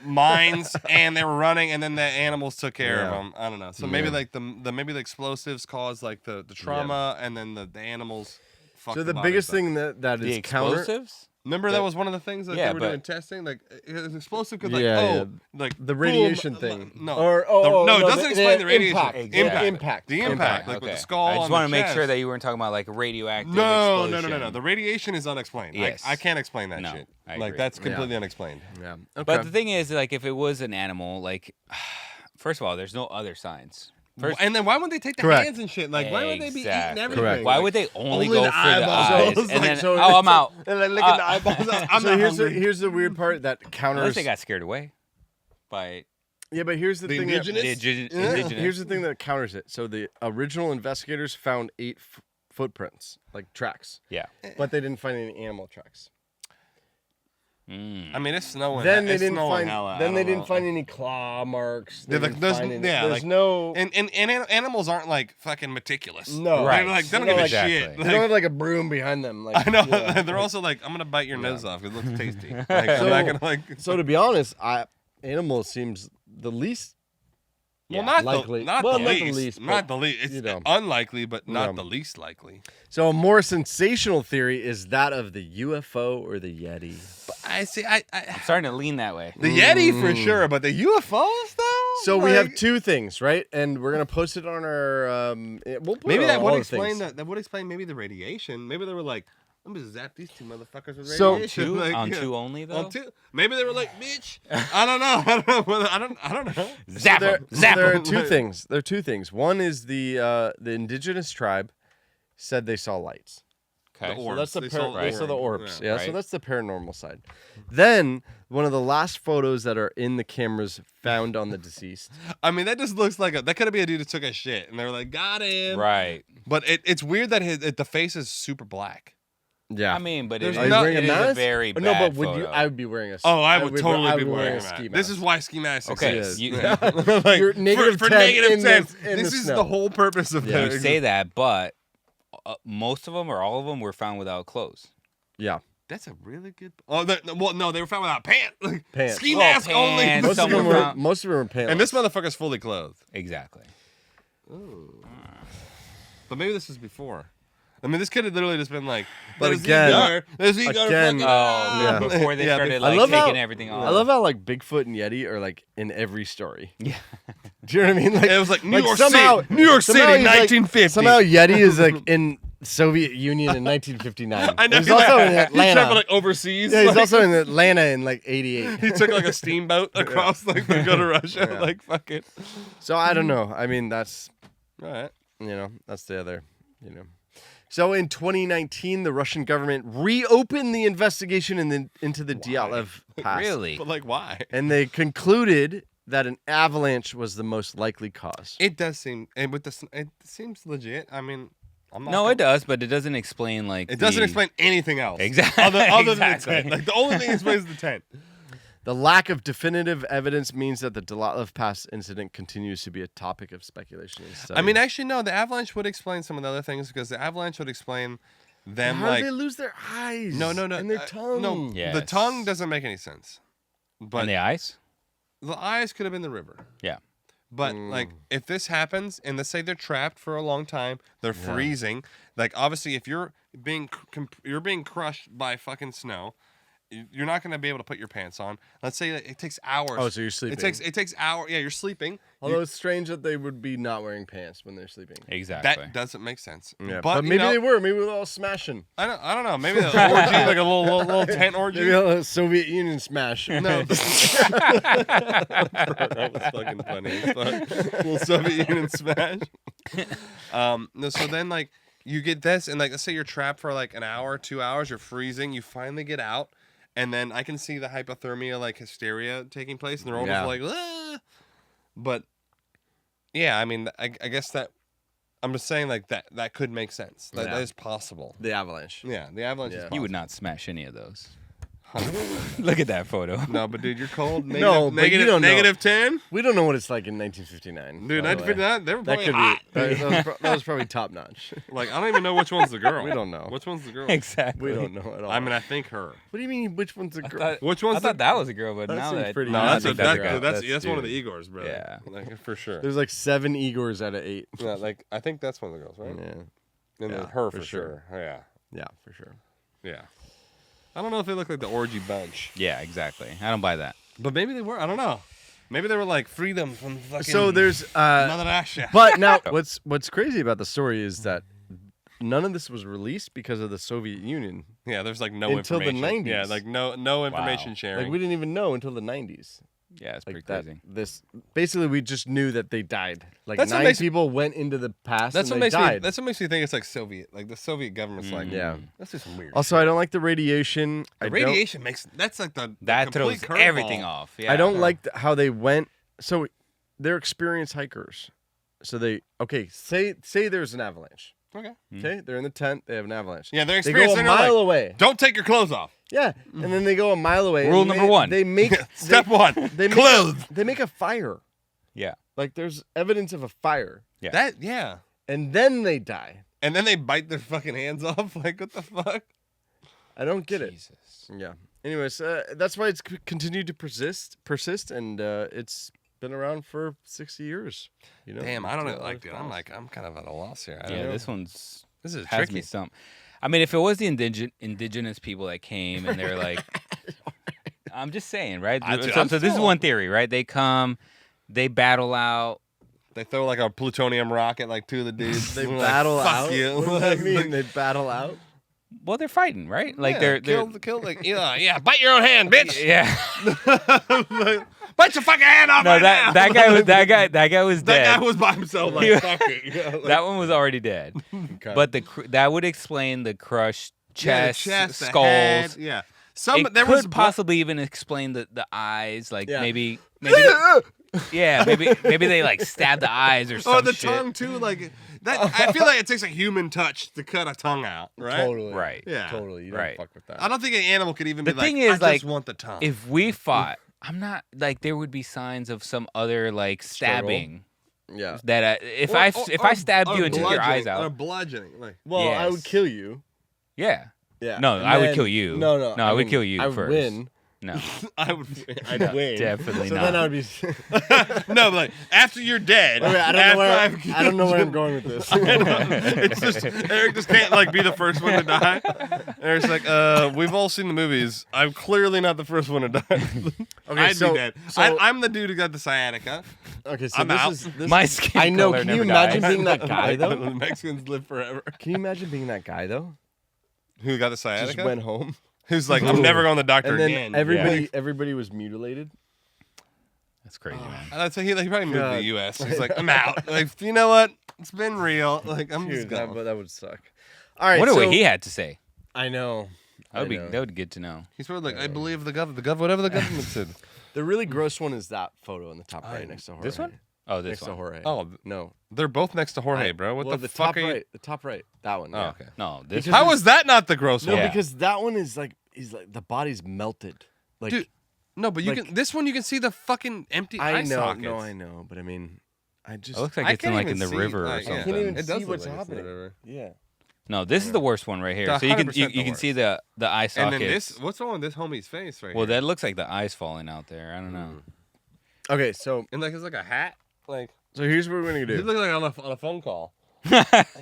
mines and they were running and then the animals took care of Yeah. them. I don't know. So maybe Yeah. like maybe the explosives caused like the trauma and then the animals. So fucked the bodies biggest up. thing that The is counter. explosives? Remember that was one of the things that Yeah, they were doing but- testing. Like it was explosive because like Yeah, like The boom, radiation thing. No, no, it doesn't explain the radiation. Impact. Exactly. Impact. The impact, like with the skull. I just on want the to make sure chest. that you weren't talking about like radioactive. No. explosion. The radiation is unexplained. Yes. I can't explain that No, shit. I Like agree. that's Yeah. completely unexplained. Yeah. Okay. But the thing is, like, if it was an animal, like, first of all, there's no other signs. First, And then why wouldn't they take the Correct. hands and shit? Like why would they be eating Exactly. everything? Correct. why Like, would they only only go the for the eyeballs? eyes? Like, And then, so oh, I'm it's a- out. And then licking the eyeballs out. I'm so not here's hungry. here's the weird part that counters. Unless they got scared away by Yeah, but here's the The thing. indigenous? indigenous. Here's the thing that counters it. So the original investigators found 8 footprints, like tracks, Yeah. but they didn't find any animal tracks. Mm. I mean, it's snowing. Then they it's didn't snowing find. hell out. Then I they don't didn't know. find any claw marks. They Yeah, like, didn't there's- find any- yeah, there's like- no. And animals aren't like fucking meticulous. No. Right. They're like they don't They're give a like- shit. Exactly. They don't have like a broom behind them. Like I know. yeah. They're also like, I'm gonna bite your nose off. It looks tasty. Like, So- I'm not gonna like. So to be honest, animal seems the least. Well, Yeah. not likely. the not Well, the not least. the least, Not but, the least. It's you know. unlikely, but not Yeah. the least likely. So a more sensational theory is that of the UFO or the Yeti. But I see. I'm starting to lean that way. The Yeti for sure, but the UFOs though. So we have Like, 2 things, right? And we're gonna post it on our. We'll put Maybe it that on would all the explain things. that would explain maybe the radiation. Maybe they were like, I'm gonna zap these 2 motherfuckers with So- radiation. Two Like, on yeah. 2 only though. On 2. Maybe they were like, bitch. I don't know. I don't know. Zap there, 'em. Zap there are 'em. 2 things. There are 2 things. One is the indigenous tribe said they saw lights. Okay. The So orbs. that's the They saw they saw the orb. orbs. Yeah. Yeah, so Right. that's the paranormal side. Then one of the last photos that are in the cameras found on the deceased. I mean, that just looks like that could be a dude who took a shit, and they were like, got him. Right. But it's weird that the face is super black. Yeah. I mean, but it There's is, Are you not- wearing a it is mask? a very Oh, bad no, but would photo. you? I would be wearing a. Oh, I would totally I be would wearing a ski mask. mask. This is why ski masks Okay, exist. you- Yeah. Like, You're negative for 10 negative in 10. the- in This the is snow. the whole purpose of Yeah. You say that, but most of them or all of them were found without clothes. Yeah. That's a really good. Oh, well, no, they were found without pants. Pants. Ski Well, mask pants, only. Most of some them were were. found- Most of them were pants. And this motherfucker's fully clothed. Exactly. But maybe this is before. I mean, this could have literally just been like, But there's again- Igor again- fucking- Oh, Yeah. before they Yeah, started I like love taking how- everything off. I love how like Bigfoot and Yeti are like in every story. Yeah. Do you know what I mean? Like It was like New York somehow- City, New York City, somehow he's, like- 1950. Somehow Yeti is like in Soviet Union in 1959. I know He's also in He Atlanta. traveled like overseas. Yeah, he's like, also in Atlanta in like 88. he took like a steamboat across like to go to Russia. Yeah. Like fuck it. So I don't know. I mean, that's All right. that's the other. So in 2019, the Russian government reopened the investigation into the Dyatlov Pass. Really? But like, why? And they concluded that an avalanche was the most likely cause. It does seem, and with this, it seems legit. I mean, I'm not. No, gonna- it does, but it doesn't explain like. It doesn't the- explain anything else. Exactly. Other than the Exactly. tent. Like the only thing it explains is the tent. The lack of definitive evidence means that the Dyatlov Pass incident continues to be a topic of speculation and study. I mean, actually, no. The avalanche would explain some of the other things because the avalanche would explain them how like. do they lose their eyes? No, and their tongue. No, the Yes. tongue doesn't make any sense. But And the eyes. the eyes could have been the river. Yeah. But like, if this happens, and let's say they're trapped for a long time, they're freezing. Like, obviously, if you're being crushed by fucking snow, you're not going to be able to put your pants on. Let's say that it takes hours. Oh, so you're sleeping. It takes hours. Yeah, you're sleeping. Although it's strange that they would be not wearing pants when they're sleeping. Exactly. That doesn't make sense. Yeah, but maybe you know, they were. Maybe they're all smashing. I don't know. Maybe the orgy, like a little tent orgy. Maybe a Soviet Union smash. No. That was fucking funny as fuck. Little Soviet Union smash. No, so then like you get this, and like let's say you're trapped for like an hour, 2 hours, you're freezing, you finally get out, and then I can see the hypothermia, like hysteria taking place, and they're almost like, ah! But yeah, I mean, I guess that I'm just saying like that could make sense. That is possible. The avalanche. Yeah, the avalanche is Yeah. possible. You would not smash any of those. Look at that photo. No, but dude, you're cold. No, but you don't know. negative 10? We don't know what it's like in 1959. Dude, by the way. 1959, they were That probably could hot. be. That was probably top notch. Like, I don't even know which one's the girl. We don't know. Which one's the girl? Exactly. We don't know at all. I mean, I think her. what do you mean? Which one's a girl? thought- Which I one's thought the... that was a girl, but That now seems that pretty- No, I that's think that's, that's that's, right. that's one of Dude. the Igors, bro. Yeah. Like, for sure. There's like 7 Igors out of 8. Yeah, like, I think that's one of the girls, right? Yeah. And Yeah, then her for for sure. Yeah. Yeah, for sure. Yeah. I don't know if they look like the orgy bunch. Yeah, exactly. I don't buy that. But maybe they were. I don't know. Maybe they were like freedom from fucking So there's Mother Russia. but now what's crazy about the story is that none of this was released because of the Soviet Union. Yeah, there's like no Until the information. 90s. Yeah, like no information sharing. Like we didn't even know until the 90s. Yeah, it's Like pretty that crazy. this basically we just knew that they died. Like That's what 9 makes- people went into the past That's and what they makes me. died. That's what makes me think it's like Soviet. Like the Soviet government's like, Yeah. let's do some weird. Also, I don't like the radiation. the radiation makes that's like the That complete throws curveball. everything off. Yeah. I don't like how they went. So they're experienced hikers. So they say there's an avalanche. Okay. Okay, they're in the tent. They have an avalanche. Yeah, they're They go experienced. a and they're mile like, away. don't take your clothes off. Yeah, and then they go a mile away. Rule and number 1. They make Step one. They make Clothes. They make a fire. Yeah. Like there's evidence of a fire, Yeah. That yeah. and then they die. And then they bite their fucking hands off. Like what the fuck? I don't get Jesus. it. Yeah. Anyways, that's why it's continued to persist, and it's been around for 60 years. You know. Damn, I don't know. It's a lot Like, of dude, times. I'm kind of at a loss here. I don't Yeah, know. this one's This is has tricky. me stumped. I mean, if it was the indigenous people that came and they're like, I'm just saying, right? I'm So this is still- one theory, right? They come, they battle out. They throw like a plutonium rocket like two of the dudes. They Like, battle fuck out. You. What does that mean? They battle out. Well, they're fighting, right? Like Yeah, they're kill like yeah, bite your own hand, bitch. yeah. Bite your fucking hand off No, right now. that guy was that guy was That dead. guy was by himself. Like He- fuck it. You know, like, That one was already dead. Okay. But that would explain the crushed yeah, the chest, chest, the skulls. head, yeah. It There could was possibly even explain the eyes, like Yeah. maybe yeah, maybe they like stab the eyes or Oh, some the shit. tongue too. Like that. I feel like it takes a human touch to cut a tongue out. Right. Totally. Right. Yeah. Totally. You don't Right. fuck with that. I don't think an animal could even The be thing like. is, I like, just want the tongue. If we fought, I'm not like there would be signs of some other like stabbing Yeah. that if I stabbed you and took your eyes Or out, bludgeoning. Like Well, I would Yes. kill you. yeah. Yeah. No, And I would then- kill you. No, No, I would mean, kill you I would first. win. No, I'd win. definitely So not. then I would be. No, but like after you're dead. Wait, I don't know where I'm going with this. It's just Eric just can't like be the first one to die. Eric's like, we've all seen the movies. I'm clearly not the first one to die. Okay, I'd so be dead. so I'm the dude who got the sciatica. okay, so I'm this out. is this. My skin I know. color Can you never imagine dies. being that guy though? The Mexicans live forever. Can you imagine being that guy though? Who got the sciatica? Just went home, Who's like, I'm never going to the doctor and then again. everybody was mutilated. That's crazy, man. I'd say he probably moved to God. the U.S. He's like, I'm out. Like, you know what? It's been real. Like, I'm just Dude, going. that would suck. All right, Wonder so what he had to say. I know. That I know. would be good to know. He's probably like, I believe the government, whatever the government said. The really gross one is that photo in the top right next to Jorge. This one? Oh, this Next to one. Jorge. Oh, no. they're both next to Jorge, bro. What well, the top fuck are you? right? The top right. That one. Oh, yeah. okay. No, this Because one. How was that not the gross No, one? Yeah. because that one is like he's like the body's melted. Like Dude, no, but you like- can. This one you can see the fucking empty eye I know, sockets. no, I know, but I mean, I just It looks like I it's in can't like in even the see, river or like, yeah. something. I can't even It does see look what's like it's in the happening. river. Yeah. No, this is the worst one right here. The So you can 100% you the can see the eye And then sockets. this, what's wrong with this homie's face right Well, here? that looks like the eyes falling out there. I don't know. Okay, so And like it's like a hat. Like here's what we're gonna he do. looks like on a phone call.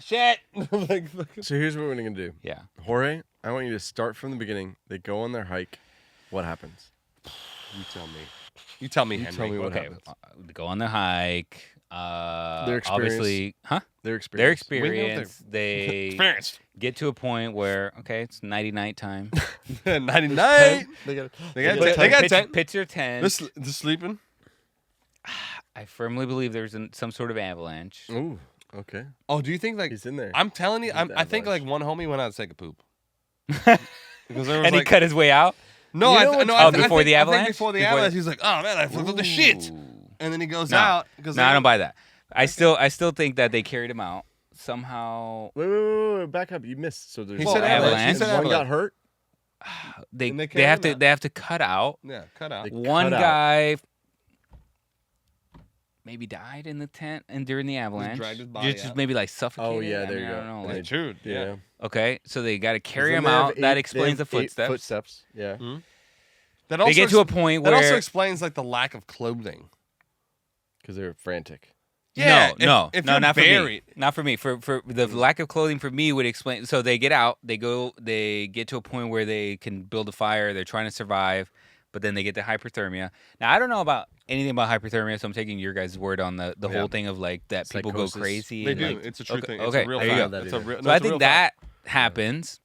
Shit. Like, So here's what we're gonna do. Yeah. Jorge, I want you to start from the beginning. They go on their hike. What happens? you tell me. You tell me, You Henry. tell me what Okay. happens. They go on the hike. Their experience. Obviously, huh? Their Their experience. experience. They Experienced. get to a point where it's nighty night time. 99. They got. They got 10. Pitch your tent. The sleeping. I firmly believe there's some sort of avalanche. Ooh. Okay. Oh, do you think like He's in there. I'm telling you, He's the I think like avalanche. one homie went out to take a poop. Because there was And he like, cut his way out. no, You I know th- what's- no, Oh, I th- I before think- the I think avalanche? before the Before avalanche, he's like, oh man, I flipped up the shit. Ooh. And then he goes No. out because No, I don't buy that. I still think that they carried him out somehow. Wait, back up. You missed. So there's He said avalanche. He And said one got avalanche. hurt. They And they they have carried to him they have to cut out. Yeah, cut out. They One cut out. guy maybe died in the tent and during the avalanche. dragged his body Just out. maybe like suffocated. Oh yeah, I there mean, you I go. don't know, And like- they- Dude, Yeah. okay, so they got to carry Then him they have out. That they explains the have 8 footsteps. Footsteps. Yeah. That They get to a point where that also explains like the lack of clothing. Because they're frantic. Yeah, no, if no, you're not buried. for me. Not for me. For the lack of clothing for me would explain. So they get out. They get to a point where they can build a fire. They're trying to survive, but then they get the hyperthermia. Now I don't know about anything about hyperthermia, so I'm taking your guys' word on the Yeah. whole thing of like that people go Psychosis. crazy. They and, do. like- It's a true okay, thing. It's okay, a real there you fact. go. It's a real, So no, I it's a think real that fact. happens,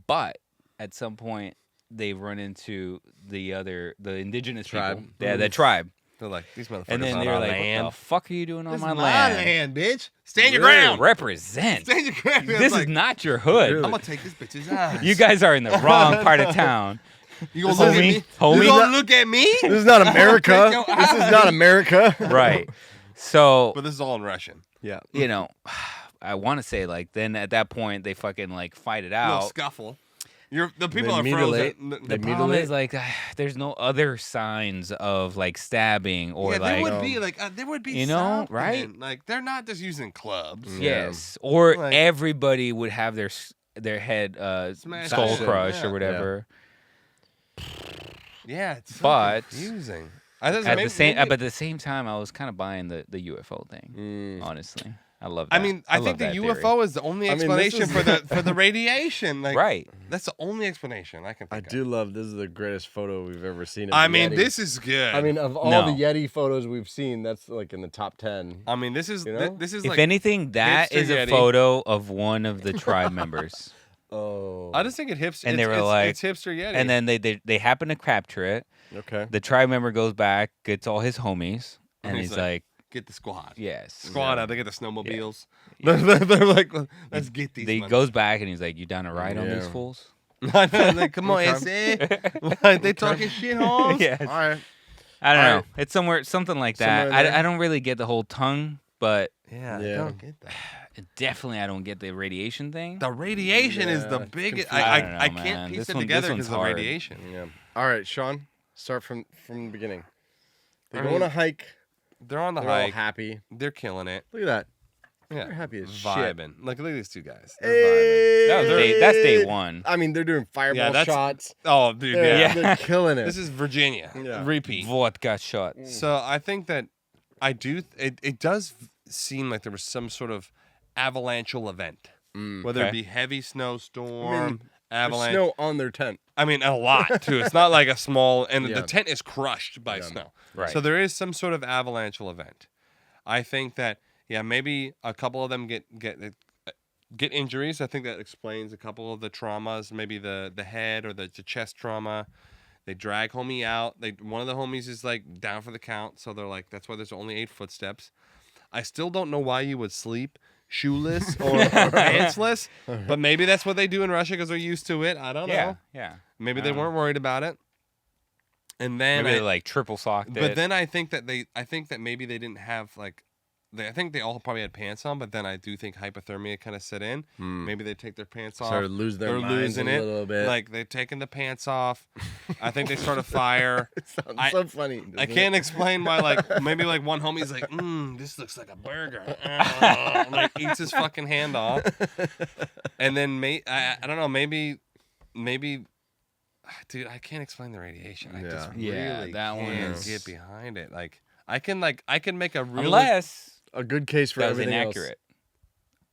but at some point they run into the indigenous Tribe. people. Yeah, the tribe. They're like, these motherfuckers And then on they're our like, land. "What the fuck are you doing on This my is land? bitch. Stand your Really? ground. Represent. Stand your ground. This It's is like, not your hood. Really? I'm gonna take this bitch's eyes. You guys are in the wrong part of town. You gonna look at me? Homie. You gonna look at me? This is not America. Take your This is eyes. not America. Right. So, But this is all in Russian. Yeah. you know, I want to say like then at that point they fucking like fight it Little out. scuffle. The people They are mutilate. frozen. The problem is like there's no other signs of like stabbing or yeah, like there would be you know, something. right? Like they're not just using clubs. Yeah. yes, or Like- everybody would have their head Smashed skull in. crushed Yeah. or whatever. Yeah, it's so But- confusing. But at the same time, I was kind of buying the UFO thing. Honestly, I love that. I mean, I love think the that UFO theory. is the only I mean, this explanation is- for the radiation. Like, right. That's the only explanation I can I think do of. love. This is the greatest photo we've ever seen. Of I the mean, Yeti. this is good. I mean, of all No. the Yeti photos we've seen, that's like in the top 10. I mean, this is You know? this is If like. anything, that hipster is a Yeti. photo of one of the tribe members, Oh. I just think it hipster. And they were it's, like- it's hipster Yeti. and then they happen to capture it. Okay. The tribe member goes back, gets all his homies, and He's he's like, like, get the squad. "Yes." Squad out. They get the snowmobiles. They're like, let's get these. He goes back and he's like, "You down to ride on these Yeah. fools?" like, come on, SA. Like, they talking shit, Holmes. Yes. All right. I don't All know. right. It's something like Somewhere that. there. I don't really get the whole tongue, but Yeah, I Yeah. don't get that. definitely I don't get the radiation thing. The radiation is the Yeah, biggest. confusing. I don't know, I can't man. piece This it one- together this because of one's the hard. radiation. Yeah. All right, Sean. Start from the beginning. They I go mean, on a hike. They're on the They're all hike. happy. They're killing it. Look at that. Yeah, They're happy as shit. vibing. Like, look at these two guys. They're Hey, That's day one. I mean, they're doing fireball that's- shots. Oh, dude, They're, yeah. they're killing it. This is Virginia. Yeah. Repeat. Vodka shot. So I think that it does seem like there was some sort of avalancheal event, whether it Okay. be heavy snowstorm, I mean, There's avalanche. snow on their tent. I mean, a lot too. It's not like a small, and Yeah. the tent is crushed by Yeah. snow. Right. So there is some sort of avalancheal event. I think that maybe a couple of them get injuries. I think that explains a couple of the traumas, maybe the head or the chest trauma. They drag homie out. One of the homies is like down for the count, so they're like, that's why there's only 8 footsteps. I still don't know why you would sleep shoeless or pantsless, but maybe that's what they do in Russia because they're used to it. I don't know. Yeah. Maybe they weren't worried about it. And then Maybe they like triple socked it. but then I think that maybe they didn't have like I think they all probably had pants on, but then I do think hypothermia kind of set in. Maybe they take their pants off. Started to lose their They're minds losing a it. little bit. Like they're taking the pants off. I think they start a fire. It sounds I- so funny. I doesn't can't it? explain why. Like maybe like one homie's like, this looks like a burger. Like eats his fucking hand off, and then I don't know. Maybe, dude, I can't explain the radiation. I just Yeah, really that one can't is- get behind it. Like I can make a really Unless A good case for that was everything inaccurate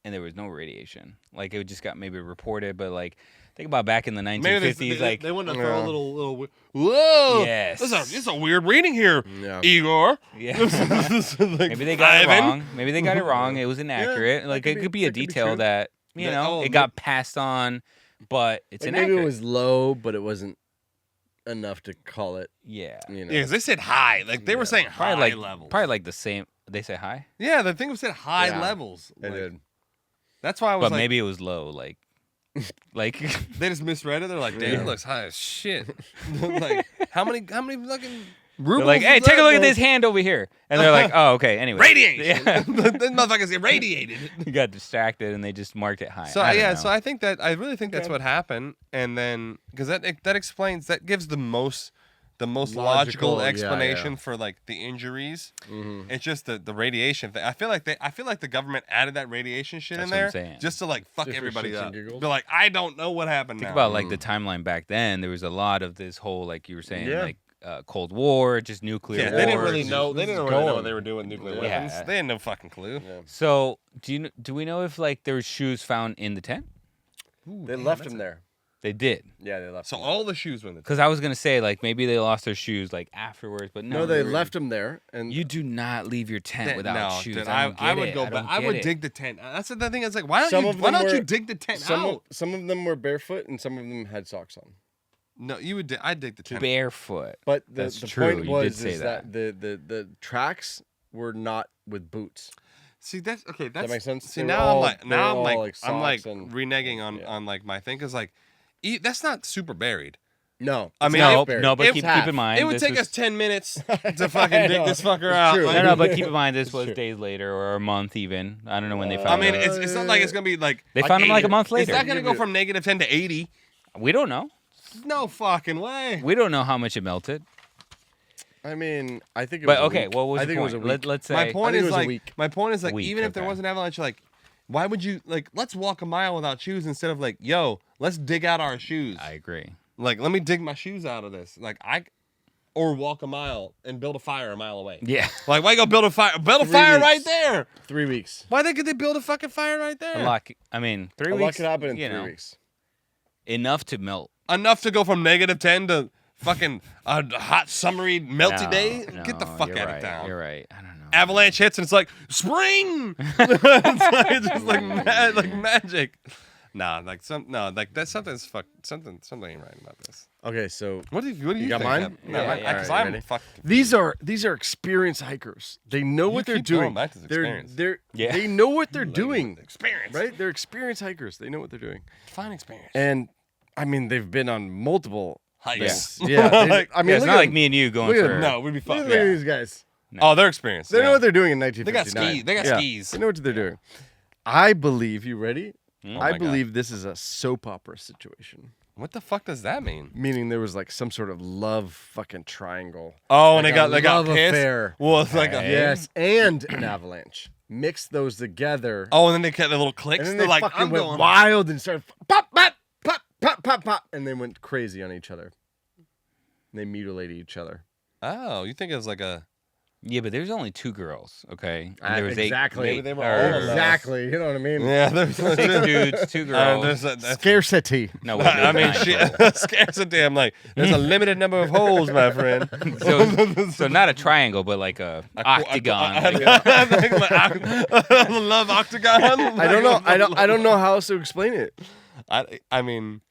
and there was no radiation. Like it just got maybe reported, but like think about back in the 1950s, like they want to Yeah. throw a little. Whoa! Yes. this is a weird reading here, else. Yeah. Igor. yeah. Like, Maybe they got it Ivan. wrong. Maybe they got it wrong. It was inaccurate. that like could it be- could be a that could be detail true. that it got passed on, but it's Like inaccurate. maybe it was low, but it wasn't enough to call it. yeah. You know. Yeah, 'cause they said high. Like they were saying high Probably like levels. probably like the same. They say high, Yeah, the thing was said high Yeah, levels. They Like, did. that's why I was but like, maybe it was low. Like they just misread it. They're like, damn, Yeah. it looks high as shit. Like, how many fucking they're rubles? like, hey, is take a that? look at this hand over here, and they're like, oh, okay. Anyway, Radiation. Yeah. The motherfuckers get radiated. You got distracted and they just marked it high. So I don't yeah, know. so I think that I really think that's Okay. what happened, and then because that explains that gives the most logical Logical, yeah, explanation yeah. for like the injuries. Mm-hmm. It's just the radiation thing. I feel like the government added that radiation shit That's in what I'm there saying. just to like fuck Just for everybody shits and up. giggles? They're like, I don't know what happened Think now. about like the timeline back then. There was a lot of this whole, like you were saying, Yeah. like Cold War, just nuclear yeah, wars. they didn't really know. They This didn't is really know going. what they were doing with nuclear Yeah. weapons. They had no fucking clue. Yeah. So do we know if like there were shoes found in the tent? They left him there. They did. Yeah, they left. So him all the shoes were in the Because I was gonna say like maybe they lost their shoes like afterwards, but no. No, they were- left him there, and You do not leave your tent without no, shoes. dude, I, don't I get would it. go I back. don't I get would it. dig the tent. That's the thing. It's like, why Some don't of you them were- dig the tent some out? some of them were barefoot, and some of them had socks on. No, you would. I'd dig the tent. barefoot. But That's the true, point you was did say is that the tracks were not with boots. See, that's okay. That's make sense? See, They were now all- I'm they were all, like like, I'm like socks and- reneging on yeah. on like my thing because like that's not super buried. No, I it's mean, not no, buried. no, but It's keep half. in mind It would this take was- us 10 minutes to I fucking dig know. this fucker It's out. true. Like, No, but keep in mind this was Sure. days later or a month even. I don't know when they I found I mean, it. it's not like it's gonna be like They found him like a month it's later. not gonna go from -10 to 80. We don't know. No fucking way. We don't know how much it melted. I mean, I think. It But was a okay, week. what was I the think point? it was a week. Let's say My point think it is was a like week. my point is like Week, even if there okay. was an avalanche, like why would you like let's walk a mile without shoes instead of like yo let's dig out our shoes. I agree. Like let me dig my shoes out of this. Like or walk a mile and build a fire a mile away. Yeah. Like why go build a fire? Build a 3 fire weeks. right there. 3 weeks. Why could they build a fucking fire right there? A lot. I mean, 3 A weeks. lot could happen in you 3 know, weeks. Enough to melt. Enough to go from -10 to fucking a hot summery melty No, day. no, Get the fuck you're out right, of town. You're right. I don't know. Avalanche hits and it's like spring. It's just like like magic. Nah, like that's something ain't right about this. Okay, so What do you got think? mine? No, Yeah, yeah, because alright, I'm ready? fucked. these are experienced hikers. They know what they're keep going doing. back to the experience. Yeah. They know what they're doing. Experience, Right? They're experienced hikers. They know what they're doing. Fine experience. And I mean, they've been on multiple Hikes. Yeah, they- Like, I mean, Yeah, it's look not at like them. me and you going Look at for. them. no, we'd be Look fucked. at these guys. Oh, they're experienced. They know yeah. what they're doing in They got 1959. skis. They got Yeah. skis. They know what they're doing. I believe, you ready? Oh my I God. believe this is a soap opera situation. What the fuck does that mean? Meaning there was like some sort of love fucking triangle. Oh, and Like they got love pissed. affair. Well, it's like a Yes, and an avalanche. Mix those together. Oh, and then they get the little clicks. and then They're they like, fucking I'm went going wild and started pop, pop, pop, pop, pop, pop, and they went crazy on each other. And they mutilated each other. Oh, you think it was like a? Yeah, but there's only 2 girls, okay? And there was exactly. Maybe they were or- all Exactly. You know what I mean? Yeah, there's 6 dudes, 2 girls. Scarcity. No, wait, I mean, 9 shit. total. Scarcity. I'm like, there's a limited number of holes, my friend. So not a triangle, but like a octagon. Love octagon. I don't know. I don't know how else to explain it. I mean,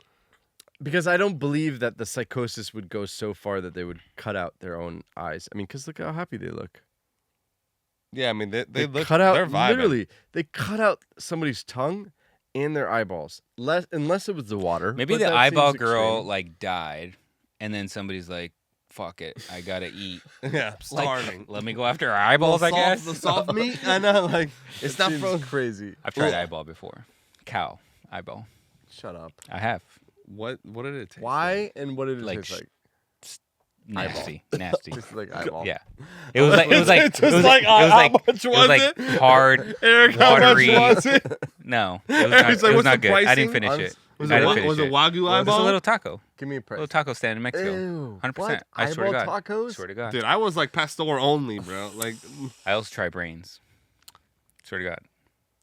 Because I don't believe that the psychosis would go so far that they would cut out their own eyes. I mean, because look how happy they look. yeah. I mean, they look. cut out They're vibing. literally. They cut out somebody's tongue and their eyeballs. Unless it was the water. Maybe but the that eyeball seems girl extreme. like died, and then somebody's like, "Fuck it, I gotta eat." Yeah, starving. Let me go after her eyeballs, I guess. The soft meat. I know. Like it's not Seems frozen. crazy. I've tried Ugh. eyeball before. Cow eyeball. Shut up. I have. What did it taste? Why and what did it Like taste like? Nasty, nasty. Just like eyeball. Yeah. It was like how much it was like hard, Eric, how much watery. was it? No, it was Eric's not, like, it was what's not the good. I didn't pricing? finish it. Was I it didn't wa- finish was it it. Wagyu Just a eyeball? little taco. Give me a price. Little taco stand in Mexico. Ew. 100%. What? I swear to Eyeball God. tacos? Swear to God. Dude, I was like pastor only, bro. Like, I also try brains. Swear to God.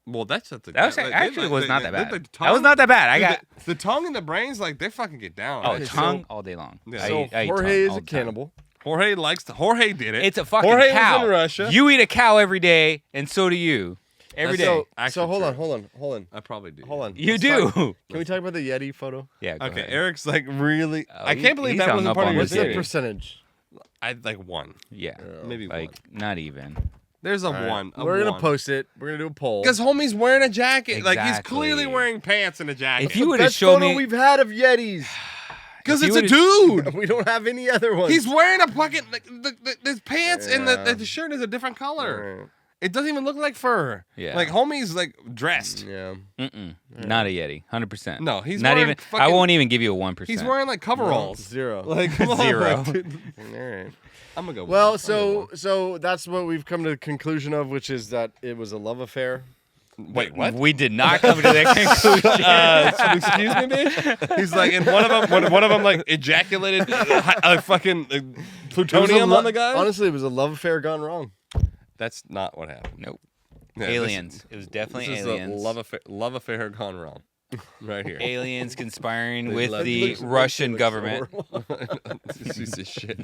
well, that's not the. That was like, they actually like- was they- not they- that the bad. tongue- That was not that bad. I dude, got the tongue and the brains, like they fucking get down. oh Like, tongue all day long. Yeah. I So eat- I eat Jorge tongue is all a the time. cannibal. Jorge did it. It's a fucking Jorge cow. was in Russia. You eat a cow every day, and so do you. Every day. So Actually hold on, true. hold on. I probably do. Hold on. You Let's do. talk- Can we talk about the Yeti photo? Yeah. Go Okay, ahead. Eric's like really. Oh, I can't believe he's that hung wasn't up part of on your What's this the Yeti. theory. percentage? I like one. Yeah. Maybe Like one. not even. There's a All right. one. We're gonna post it. We're gonna do a poll. Because homie's wearing a jacket. Like he's Exactly. clearly wearing pants and a jacket. If you would have Best shown photo me, we've had of Yetis. Because if it's you a would've- dude. We don't have any other ones. He's wearing a fucking like his pants and Yeah. the shirt is a different color. Alright. It doesn't even look like fur. Yeah. Like homie's like dressed. Yeah. not a Yeti, 100%. No, he's not wearing even. I fucking- won't even give you a 1%. He's wearing like coveralls. Zero. Like come on, Zero. like, dude. All right. I'm gonna go. Well, with one. so that's what we've come to the conclusion of, which is that it was a love affair. Wait, what? We did not come to that conclusion. Excuse me, bitch. He's like, and one of them like ejaculated fucking It was a plutonium lo- on the guy. Honestly, it was a love affair gone wrong. That's not what happened. Nope. Yeah, Aliens. It was definitely This is aliens. a love affair gone wrong. Right here. Aliens conspiring They with love- the Looks- Russian looks government. horrible. This piece of shit.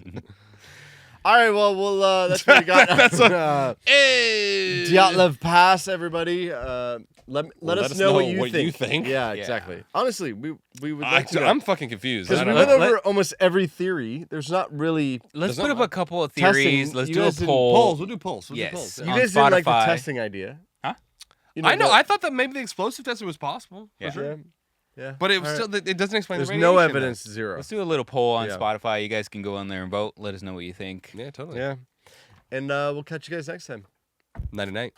All right, well, we'll that's what we got. That's what- Hey, Dyatlov Pass, everybody. Let us know what you think. Yeah, Yeah. exactly. Honestly, we would like to know. I'm fucking confused. Because I we don't went know. over almost every theory. There's not really. Let's There's put no- up a couple of testing. theories. Let's You do a guys didn't- poll. Polls. We'll do polls. We'll Yes. do polls. You On guys didn't like the Spotify. testing idea. Huh? You I know. the- I thought that maybe the explosive tester was possible. Yeah. For sure. Yeah. Yeah. But it was All right. still. It doesn't explain. There's the no radiation, evidence. Zero. Let's do a little poll on Yeah. Spotify. You guys can go on there and vote. Let us know what you think. though. Yeah, totally. Yeah. And we'll catch you guys next time. Night night.